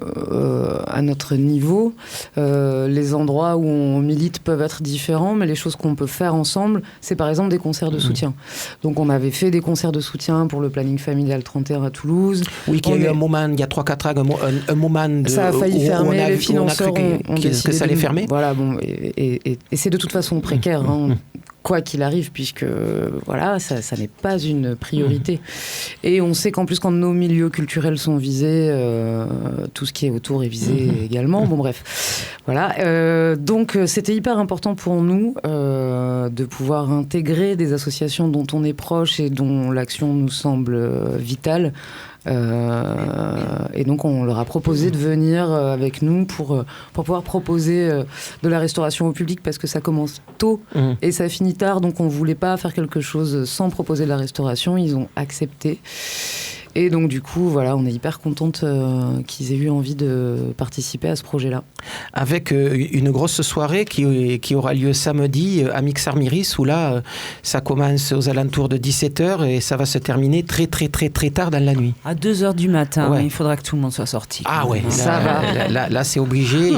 à notre niveau, les endroits où on milite peuvent être différents, mais les choses qu'on peut faire ensemble, c'est par exemple des concerts de soutien. Donc, on avait fait des concerts de soutien pour le planning familial 31 à Toulouse. Oui, il y a eu un moment, il y a 3-4 ans, un moment de... Ça a failli fermer, les financeurs ont décidé que ça allait fermer. Voilà, bon, et c'est de toute façon précaire, hein, quoi qu'il arrive, puisque voilà, ça n'est pas une priorité. Et on sait qu'en plus, quand nos milieux culturels sont visés, tout ce qui est autour est visé également. Bon, bref. Voilà. Donc, c'était hyper important pour nous de pouvoir intégrer des associations dont on est proche et dont l'action nous semble vitale. Et donc on leur a proposé de venir avec nous pour pouvoir proposer de la restauration au public, parce que ça commence tôt et ça finit tard, donc on voulait pas faire quelque chose sans proposer de la restauration. Ils ont accepté. Et donc du coup, voilà, on est hyper contente qu'ils aient eu envie de participer à ce projet-là. Avec une grosse soirée qui aura lieu samedi à Mixarmiris, où là, ça commence aux alentours de 17h et ça va se terminer très très très très tard dans la nuit. À 2h du matin, il faudra que tout le monde soit sorti. Ah ouais, ça va. Là, c'est obligé.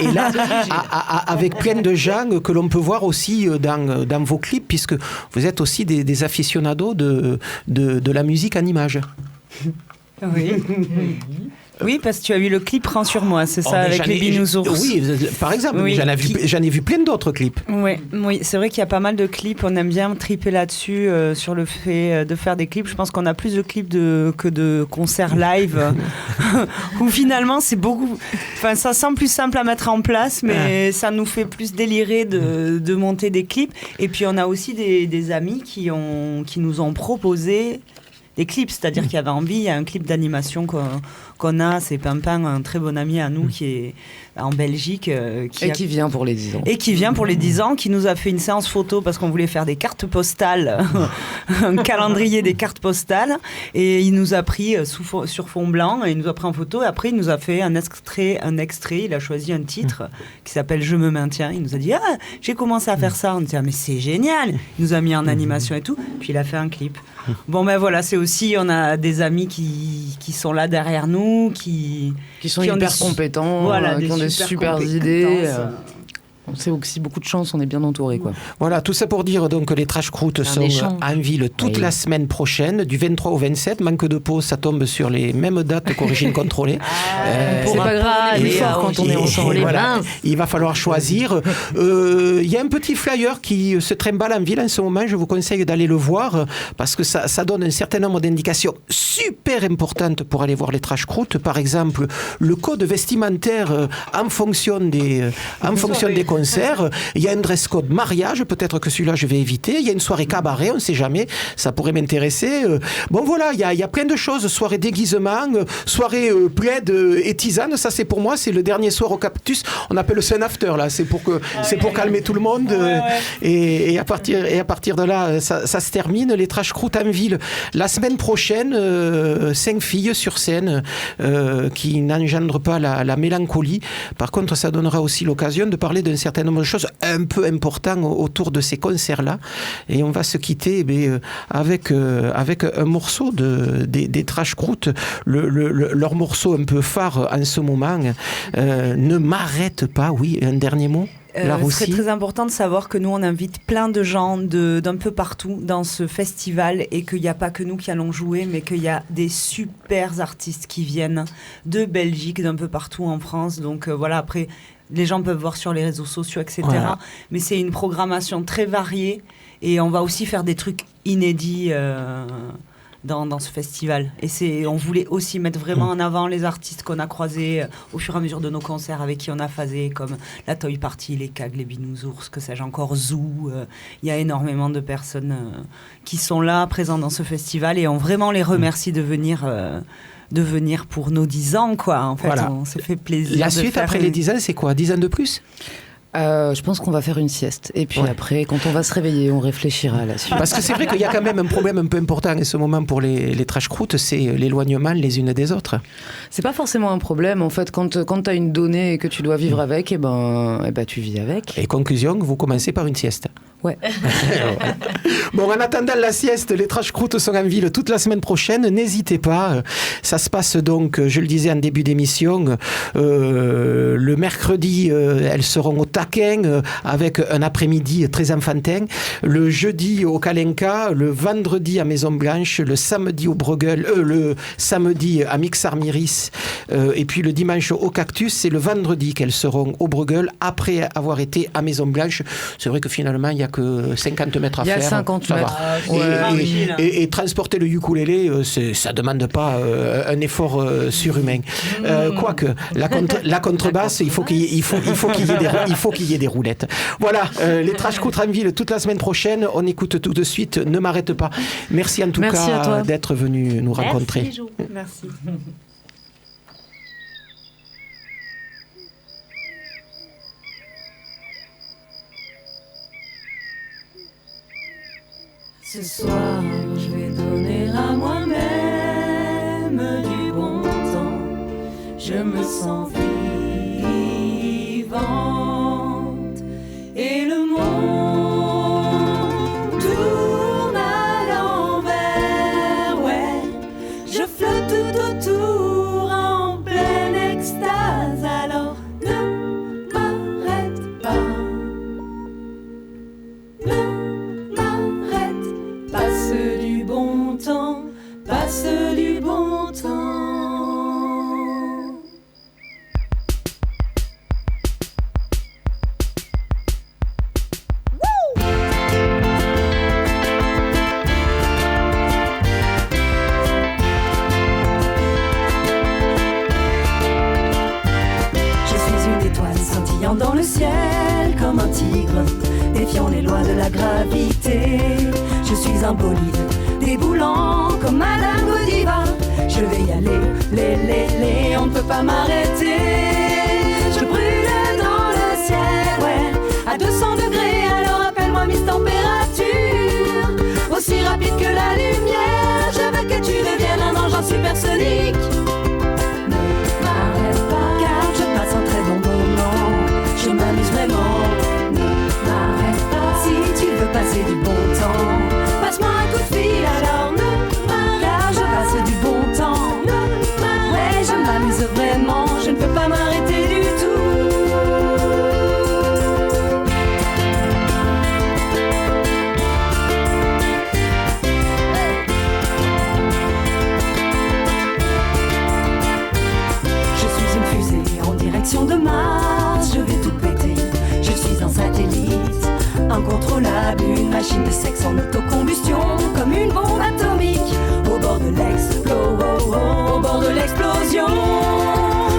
Et là, avec plein de gens que l'on peut voir aussi dans vos clips, puisque vous êtes aussi des aficionados de la musique en images. Oui. Oui, parce que tu as vu le clip Prends sur moi, c'est ça, avec les binousours. Oui, par exemple, oui, j'en ai vu plein d'autres clips. Oui, c'est vrai qu'il y a pas mal de clips, on aime bien triper là-dessus, sur le fait de faire des clips. Je pense qu'on a plus de clips que de concerts live, où finalement c'est beaucoup... Enfin, ça semble plus simple à mettre en place, mais ça nous fait plus délirer de monter des clips. Et puis on a aussi des amis qui nous ont proposé clips, c'est-à-dire qu'il y avait envie. Il y a un clip d'animation qu'on a, c'est Pimpin, un très bon ami à nous qui est en Belgique. Qui vient pour les 10 ans. Et qui vient pour les 10 ans, qui nous a fait une séance photo parce qu'on voulait faire des cartes postales, un calendrier des cartes postales. Et il nous a pris sur fond blanc, et il nous a pris en photo. Et après, il nous a fait un extrait. Il a choisi un titre qui s'appelle Je me maintiens. Il nous a dit j'ai commencé à faire ça. On dit mais c'est génial. Il nous a mis en animation et tout. Puis il a fait un clip. Bon ben voilà, c'est aussi, on a des amis qui sont là derrière nous, qui sont hyper compétents, voilà, qui ont des super idées. C'est aussi beaucoup de chance, on est bien entouré, quoi. Voilà, tout ça pour dire donc que les Trash Croûtes sont en ville toute la semaine prochaine, du 23 au 27. Manque de peau, ça tombe sur les mêmes dates qu'Origine Contrôlée. C'est pas grave, quand on est ensemble, voilà, il va falloir choisir. Il y a un petit flyer qui se trimballe en ville en ce moment, je vous conseille d'aller le voir, parce que ça donne un certain nombre d'indications super importantes pour aller voir les Trash Croûtes. Par exemple, le code vestimentaire en fonction des concerts. Il y a un dress code mariage, peut-être que celui-là je vais éviter. Il y a une soirée cabaret, on ne sait jamais, ça pourrait m'intéresser. Bon voilà, il y a plein de choses. Soirée déguisement, soirée plaid et tisane, ça c'est pour moi, c'est le dernier soir au Cactus. On appelle ça un after là, c'est pour calmer tout le monde. Et à partir de là, ça se termine. Les Trash Croûtes en ville. La semaine prochaine, 5 filles sur scène qui n'engendrent pas la mélancolie. Par contre, ça donnera aussi l'occasion de parler d'un certain nombre de choses un peu importantes autour de ces concerts-là. Et on va se quitter avec un morceau des Trash Croûtes, leur morceau un peu phare en ce moment. Ne m'arrête pas, oui, un dernier mot. C'est très important de savoir que nous on invite plein de gens d'un peu partout dans ce festival, et qu'il n'y a pas que nous qui allons jouer, mais qu'il y a des super artistes qui viennent de Belgique, d'un peu partout en France. Donc voilà, après les gens peuvent voir sur les réseaux sociaux, etc. Voilà. Mais c'est une programmation très variée, et on va aussi faire des trucs inédits dans ce festival. Et on voulait aussi mettre vraiment en avant les artistes qu'on a croisés au fur et à mesure de nos concerts, avec qui on a phasé, comme la Toy Party, les Cag, les Binousours, que sais-je encore, Zoo. Il y a énormément de personnes qui sont là, présentes dans ce festival, et on vraiment les remercie de venir pour nos 10 ans, quoi. En fait, voilà. On s'est fait plaisir. La suite après les 10 ans, c'est quoi? 10 ans de plus? Je pense qu'on va faire une sieste. Et puis après, quand on va se réveiller, on réfléchira à la suite. Parce que c'est vrai qu'il y a quand même un problème un peu important en ce moment pour les Trash Croûtes, c'est l'éloignement les unes des autres. C'est pas forcément un problème. En fait, quand tu as une donnée et que tu dois vivre avec, et ben, tu vis avec. Et conclusion, vous commencez par une sieste. Ouais. Bon, en attendant la sieste, les Trash Croûtes sont en ville toute la semaine prochaine. N'hésitez pas. Ça se passe donc, je le disais en début d'émission, le mercredi, elles seront au taquin avec un après-midi très enfantin. Le jeudi au Kalenka, le vendredi à Maison Blanche, le samedi au Bruegel, le samedi à Mixarmiris, et puis le dimanche au Cactus. C'est le vendredi qu'elles seront au Bruegel après avoir été à Maison Blanche. C'est vrai que finalement, il y a que 50 mètres à faire. Il y a 50 mètres. Et transporter le ukulélé, ça ne demande pas un effort surhumain. Quoique, la contrebasse, il faut qu'il y ait des roulettes. Voilà, les Trash Croûtes en ville toute la semaine prochaine. On écoute tout de suite Ne m'arrête pas. Merci en tout cas d'être venu nous rencontrer. Merci. Ce soir, je vais donner à moi-même du bon temps. Je me sens vivante et le monde tourne à l'envers. Ouais, je flotte tout autour en pleine extase. Alors ne m'arrête pas. Passe du bon temps, passe du bon temps. Je suis une étoile scintillant dans le ciel comme un tigre, défiant les lois de la gravité. Je suis un bolide déboulant comme Madame Godiva. Je vais y aller, on ne peut pas m'arrêter. Je brûle dans le ciel, ouais, à 200 degrés, alors appelle-moi Miss Température. Aussi rapide que la lumière, je veux que tu deviennes un engin supersonique. Ne m'arrête pas, car je passe un très bon moment. Je m'amuse vraiment. Ne m'arrête pas, si tu veux passer du bon temps, passe-moi un coup de fil, alors ne m'arrête pas, car je passe du bon temps. Ouais, je m'amuse vraiment, je ne peux pas m'arrêter du tout. De Mars, je vais tout péter. Je suis un satellite incontrôlable, une machine de sexe en autocombustion, comme une bombe atomique au bord de au bord de l'explosion.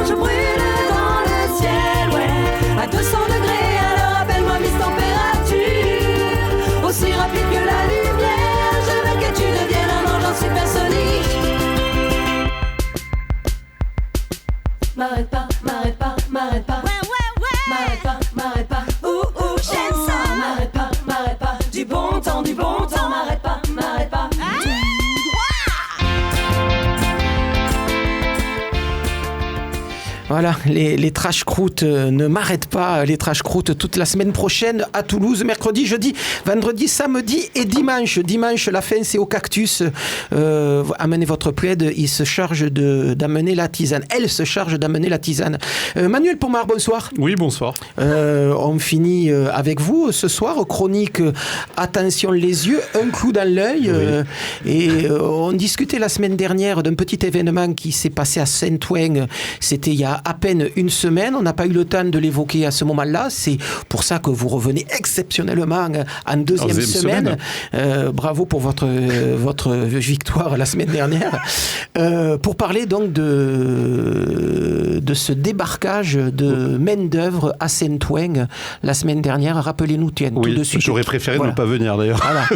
Je brûle dans le ciel, ouais, à 200 degrés, alors appelle-moi Miss Température. Aussi rapide que la lumière, je veux que tu deviennes un engin supersonique. M'arrête pas, m'arrête pas, m'arrête pas. M'arrête pas, m'arrête pas. J'aime ça. M'arrête pas. Du bon temps, m'arrête pas, m'arrête pas. Voilà, les trash croûtes ne m'arrêtent pas, les trash croûtes toute la semaine prochaine à Toulouse, mercredi, jeudi, vendredi, samedi et dimanche. Dimanche, la fin, c'est au Cactus. Amenez votre plaid, il se charge d'amener la tisane. Elle se charge d'amener la tisane. Manuel Pomar, bonsoir. Oui, bonsoir. On finit avec vous ce soir, chronique Attention les yeux, un clou dans l'œil. Et on discutait la semaine dernière d'un petit événement qui s'est passé à Saint-Ouen. C'était il y a à peine une semaine. On n'a pas eu le temps de l'évoquer à ce moment-là. C'est pour ça que vous revenez exceptionnellement en deuxième semaine. Bravo pour votre victoire la semaine dernière. Pour parler donc de ce débarquage de main-d'œuvre à Saint-Ouen la semaine dernière. Rappelez-nous, tiens, tout de suite. J'aurais préféré ne pas venir d'ailleurs. Voilà.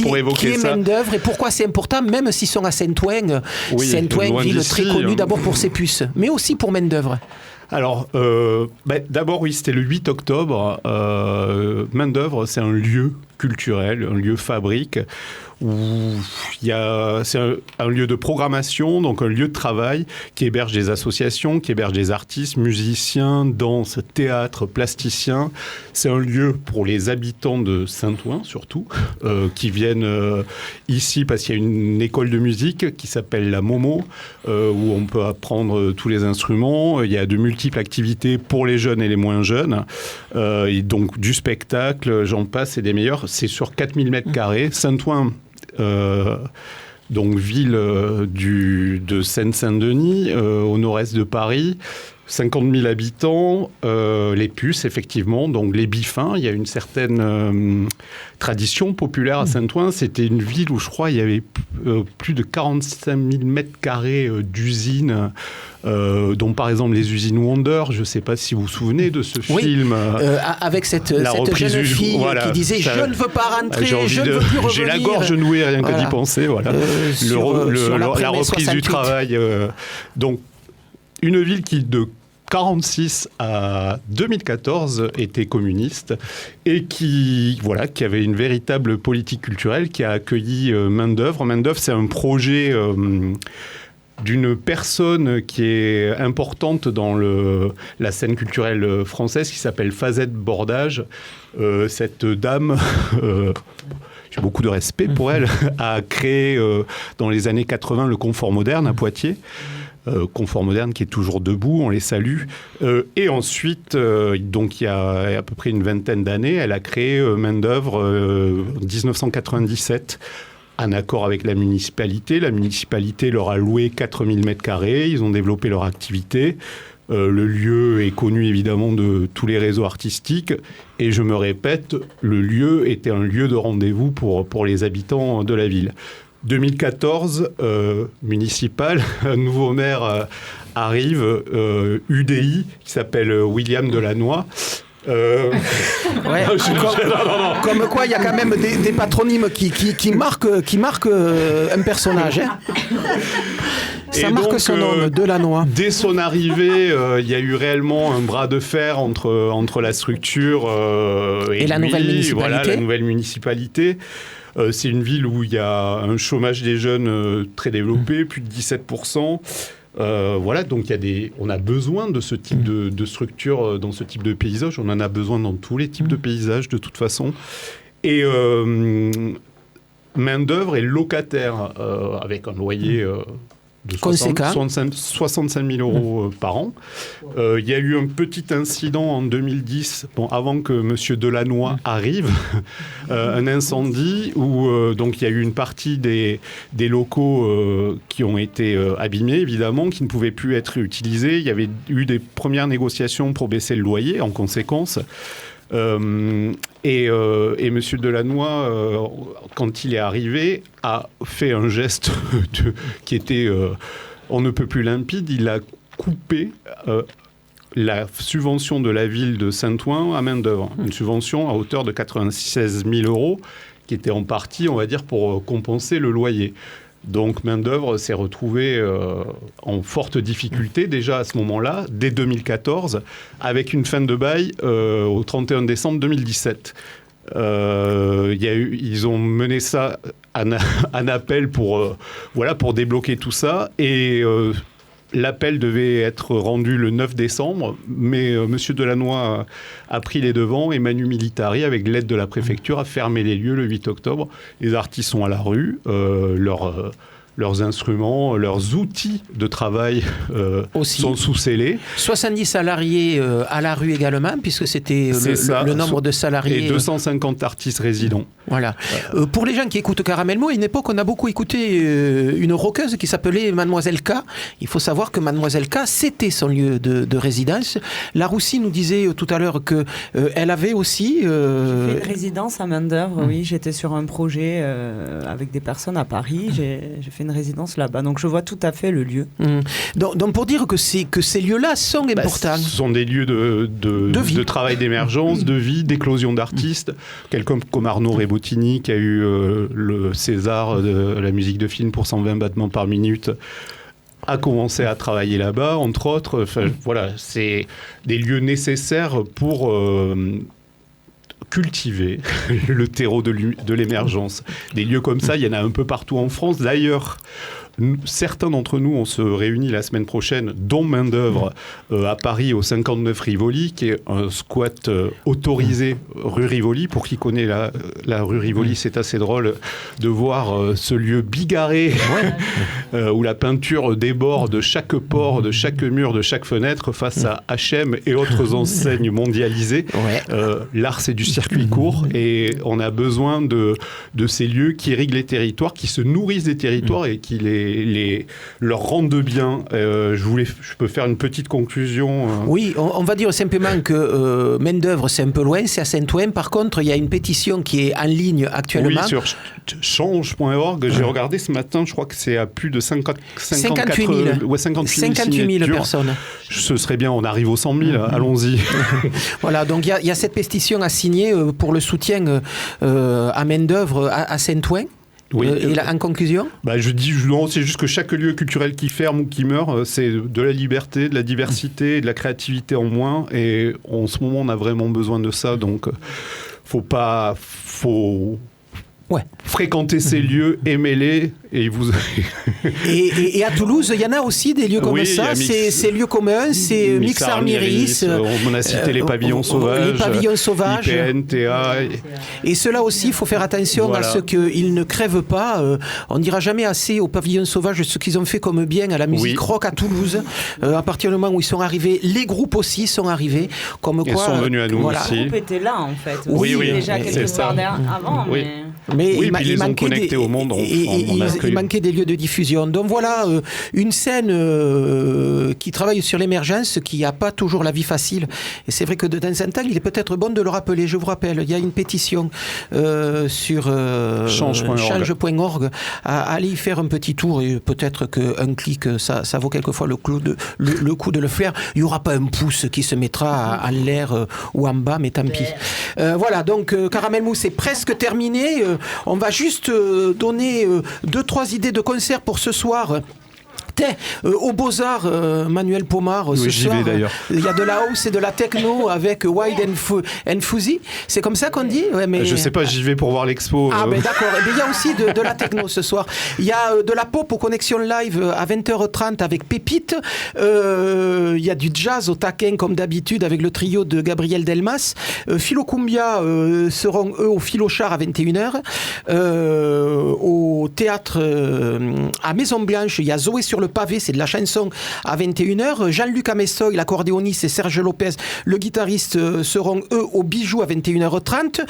pour évoquer qui est ça. main-d'œuvre et pourquoi c'est important, même s'ils sont à Saint-Ouen. Saint-Ouen, ville très connue d'abord pour ses puces, mais aussi pour main-d'œuvre. Alors, d'abord, oui, c'était le 8 octobre. Main-d'œuvre, c'est un lieu culturel, un lieu fabrique où c'est un lieu de programmation, donc un lieu de travail qui héberge des associations, qui héberge des artistes, musiciens, danse, théâtre, plasticiens. C'est un lieu pour les habitants de Saint-Ouen, surtout, qui viennent ici parce qu'il y a une école de musique qui s'appelle la Momo, où on peut apprendre tous les instruments. Il y a de multiples activités pour les jeunes et les moins jeunes. Et donc, du spectacle, j'en passe, et des meilleurs. C'est sur 4000 mètres carrés. Saint-Ouen, donc ville de Seine-Saint-Denis, au nord-est de Paris, 50 000 habitants, les puces, effectivement, donc les bifins. Il y a une certaine tradition populaire à Saint-Ouen. C'était une ville où, je crois, il y avait plus de 45 000 mètres carrés d'usines, dont par exemple les usines Wonder. Je ne sais pas si vous vous souvenez de ce film. Avec cette jeune fille qui disait « Je ne veux pas rentrer, je ne veux plus revenir ». J'ai la gorge nouée, rien que d'y penser. Voilà. La reprise du travail. Donc, une ville qui, de 1946 à 2014, était communiste et qui avait une véritable politique culturelle, qui a accueilli Main-d'œuvre. Main-d'œuvre, c'est un projet d'une personne qui est importante dans la scène culturelle française, qui s'appelle Fazette Bordage. Cette dame... j'ai beaucoup de respect pour elle, a créé dans les années 80 le Confort Moderne à Poitiers. Confort Moderne qui est toujours debout, on les salue. Et ensuite, donc il y a à peu près une vingtaine d'années, elle a créé Main-d'œuvre en 1997, en accord avec la municipalité. La municipalité leur a loué 4000 mètres carrés, ils ont développé leur activité. Le lieu est connu évidemment de tous les réseaux artistiques. Et je me répète, le lieu était un lieu de rendez-vous pour les habitants de la ville. 2014, municipal, un nouveau maire arrive, UDI, qui s'appelle William Delannoy, Ouais, comme quoi, il y a quand même des patronymes qui marquent un personnage. Hein. Ça marque donc, son nom, Delannoy. Dès son arrivée, il y a eu réellement un bras de fer entre la structure et la nouvelle municipalité. Voilà, la nouvelle municipalité. C'est une ville où il y a un chômage des jeunes très développé, plus de 17%. Voilà, donc on a besoin de ce type de structure dans ce type de paysage. On en a besoin dans tous les types de paysages, de toute façon. Et main-d'œuvre et locataire, avec un loyer de 65 000 euros par an. Il y a eu un petit incident en 2010, avant que M. Delannoy arrive, un incendie où donc il y a eu une partie des locaux qui ont été abîmés, évidemment, qui ne pouvaient plus être utilisés. Il y avait eu des premières négociations pour baisser le loyer, en conséquence. Et M. Delannoy, quand il est arrivé, a fait un geste qui était on ne peut plus limpide. Il a coupé la subvention de la ville de Saint-Ouen à main-d'œuvre. Une subvention à hauteur de 96 000 euros qui était en partie, on va dire, pour compenser le loyer. Donc main-d'œuvre s'est retrouvée en forte difficulté déjà à ce moment-là, dès 2014, avec une fin de bail au 31 décembre 2017. Ils ont mené ça en appel pour débloquer tout ça. Et l'appel devait être rendu le 9 décembre, mais M. Delannoy a pris les devants et Manu Militari, avec l'aide de la préfecture, a fermé les lieux le 8 octobre. Les artistes sont à la rue, leurs instruments, leurs outils de travail sont sous scellés. 70 salariés à la rue également, puisque c'était le nombre de salariés. Et 250 artistes résidents. Voilà. Pour les gens qui écoutent Caramel Mot, à une époque, on a beaucoup écouté une rockeuse qui s'appelait Mademoiselle K. Il faut savoir que Mademoiselle K, c'était son lieu de résidence. Laroussi nous disait tout à l'heure qu'elle avait aussi... J'ai fait une résidence à main-d'œuvre, oui. J'étais sur un projet avec des personnes à Paris. J'ai fait une résidence là-bas. Donc je vois tout à fait le lieu. Donc pour dire que ces lieux-là sont importants. Ce sont des lieux de travail d'émergence, de vie, d'éclosion d'artistes. Quelqu'un comme Arnaud Rebottini qui a eu le César de la musique de film pour 120 battements par minute a commencé à travailler là-bas, entre autres. Voilà, c'est des lieux nécessaires pour... cultiver le terreau de l'émergence. Des lieux comme ça, il y en a un peu partout en France. D'ailleurs, certains d'entre nous, on se réunit la semaine prochaine, dont main-d'œuvre à Paris, au 59 Rivoli, qui est un squat autorisé rue Rivoli. Pour qui connaît la rue Rivoli, c'est assez drôle de voir ce lieu bigarré où la peinture déborde de chaque pore, de chaque mur, de chaque fenêtre face à H&M et autres enseignes mondialisées. L'art, c'est du circuit court et on a besoin de ces lieux qui irriguent les territoires, qui se nourrissent des territoires et qui leur rendent bien. Je peux faire une petite conclusion. Oui, on va dire simplement que main-d'œuvre, c'est un peu loin, c'est à Saint-Ouen. Par contre, il y a une pétition qui est en ligne actuellement. Oui, sur change.org. J'ai regardé ce matin, je crois que c'est à plus de 58 000 personnes. Ce serait bien, on arrive aux 100 000, allons-y. Voilà, donc il y a cette pétition à signer pour le soutien à main-d'œuvre à Saint-Ouen. Oui. Et là, en conclusion ? Non, c'est juste que chaque lieu culturel qui ferme ou qui meurt, c'est de la liberté, de la diversité et de la créativité en moins. Et en ce moment, on a vraiment besoin de ça. Donc, faut fréquenter ces lieux, aimez-les. Et à Toulouse, il y en a aussi des lieux comme ça. C'est lieux communs, c'est Mix Armiris. On a cité les pavillons sauvages. Les pavillons sauvages. IPN, TA. Et ceux-là aussi, il faut faire attention à ce qu'ils ne crèvent pas. On ne dira jamais assez aux pavillons sauvages ce qu'ils ont fait comme bien à la musique rock à Toulouse. À partir du moment où ils sont arrivés, les groupes aussi sont arrivés. Ils sont venus à nous aussi. Le groupe était là, en fait. Oui, déjà quelques soirs avant. Oui. Mais... Mais oui, puis ils les ont connectés au monde. Il manquait des lieux de diffusion. Donc voilà, une scène qui travaille sur l'émergence, qui n'a pas toujours la vie facile. Et c'est vrai que de temps en temps, il est peut-être bon de le rappeler. Je vous rappelle, il y a une pétition sur change.org. Allez y faire un petit tour et peut-être qu'un clic, ça vaut quelquefois le coup de le faire. Il n'y aura pas un pouce qui se mettra en l'air ou en bas, mais tant pis. Voilà, donc Caramel Mousse est presque terminé. On va juste donner 2-3 idées de concert pour ce soir. Au Beaux-Arts, Manuel Pomar, ce soir, vais d'ailleurs. Il y a de la house et de la techno avec Wide and Fuzzy. C'est comme ça qu'on dit? Ouais, mais... Je sais pas, j'y vais pour voir l'expo. Ah, ben d'accord. Et il y a aussi de la techno ce soir. Il y a de la pop aux Connexions Live à 20h30 avec Pépite. Il y a du jazz au taquin comme d'habitude avec le trio de Gabriel Delmas. Philo Cumbia seront eux au Philochar à 21h. Au théâtre à Maison Blanche, il y a Zoé sur le pavé, c'est de la chanson à 21h. Jean-Luc Amessoy, l'accordéoniste, et Serge Lopez, le guitariste, seront eux au Bijou à 21h30.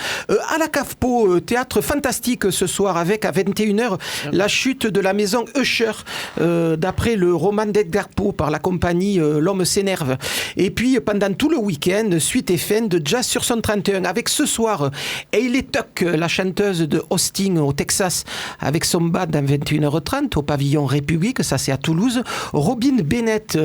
À la CAFPO, théâtre fantastique ce soir avec à 21h la chute de la maison Usher, d'après le roman d'Edgar Poe par la compagnie L'Homme s'énerve. Et puis pendant tout le week-end, suite et fin de Jazz sur son 31 avec ce soir Hayley Tuck, la chanteuse de Austin au Texas, avec son band à 21h30 au pavillon République, ça c'est à Toulouse. Robin Bennett,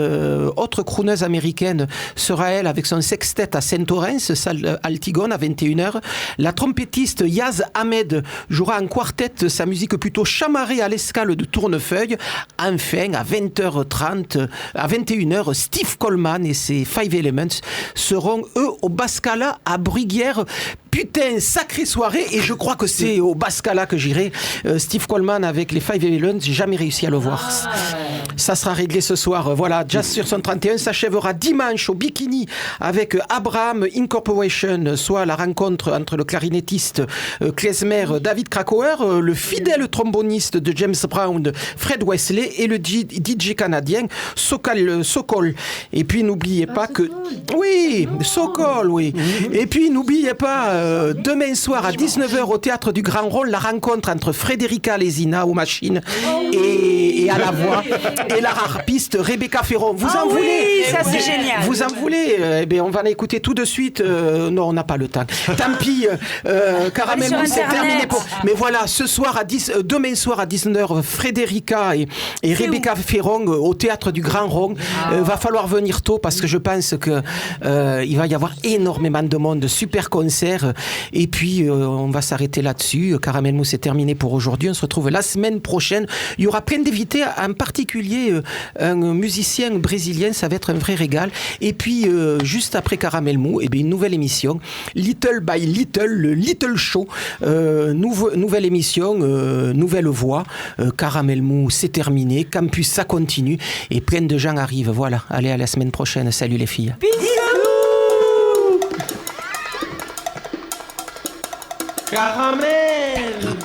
autre crooneuse américaine, sera elle avec son sextet à Saint-Orens, salle Altigone à 21h. La trompettiste Yaz Ahmed jouera en quartet sa musique plutôt chamarrée à l'escale de Tournefeuille. Enfin, à 20h30, à 21h, Steve Coleman et ses Five Elements seront eux au Bascala à Bruguière. Putain, sacrée soirée, et je crois que c'est au Bascala que j'irai. Steve Coleman avec les Five Elements, j'ai jamais réussi à le voir. Ça sera réglé ce soir. Voilà, Jazz sur son 31 s'achèvera dimanche au Bikini avec Abraham Incorporation, soit la rencontre entre le clarinettiste klezmer David Krakauer, le fidèle tromboniste de James Brown Fred Wesley et le DJ canadien Sokol. Et puis n'oubliez pas que... Oui, Sokol, oui. Et puis n'oubliez pas, demain soir à 19h au Théâtre du Grand Rôle, la rencontre entre Frédérica Lesina aux machines et à la voix et la harpiste Rebecca Ferron. Vous en voulez? Oui, ça c'est génial. Vous en voulez? Eh bien, on va l'écouter tout de suite. Non, on n'a pas le temps. Tant pis. Caramel Mousse, c'est terminé pour... Mais voilà, ce soir demain soir à 19h, Frédérica et Rebecca Ferron au Théâtre du Grand Rond. Va falloir venir tôt parce que je pense que il va y avoir énormément de monde, super concert. Et puis, on va s'arrêter là-dessus. Caramel Mousse, c'est terminé pour aujourd'hui. On se retrouve la semaine prochaine. Il y aura plein d'invités, en particulier un musicien brésilien, ça va être un vrai régal. Et puis, juste après Caramel Mou, eh bien, une nouvelle émission, Little by Little, le Little Show. Nouvelle émission, nouvelle voix. Caramel Mou, c'est terminé. Campus, ça continue. Et plein de gens arrivent. Voilà, allez, à la semaine prochaine. Salut les filles. Bisous. Caramel.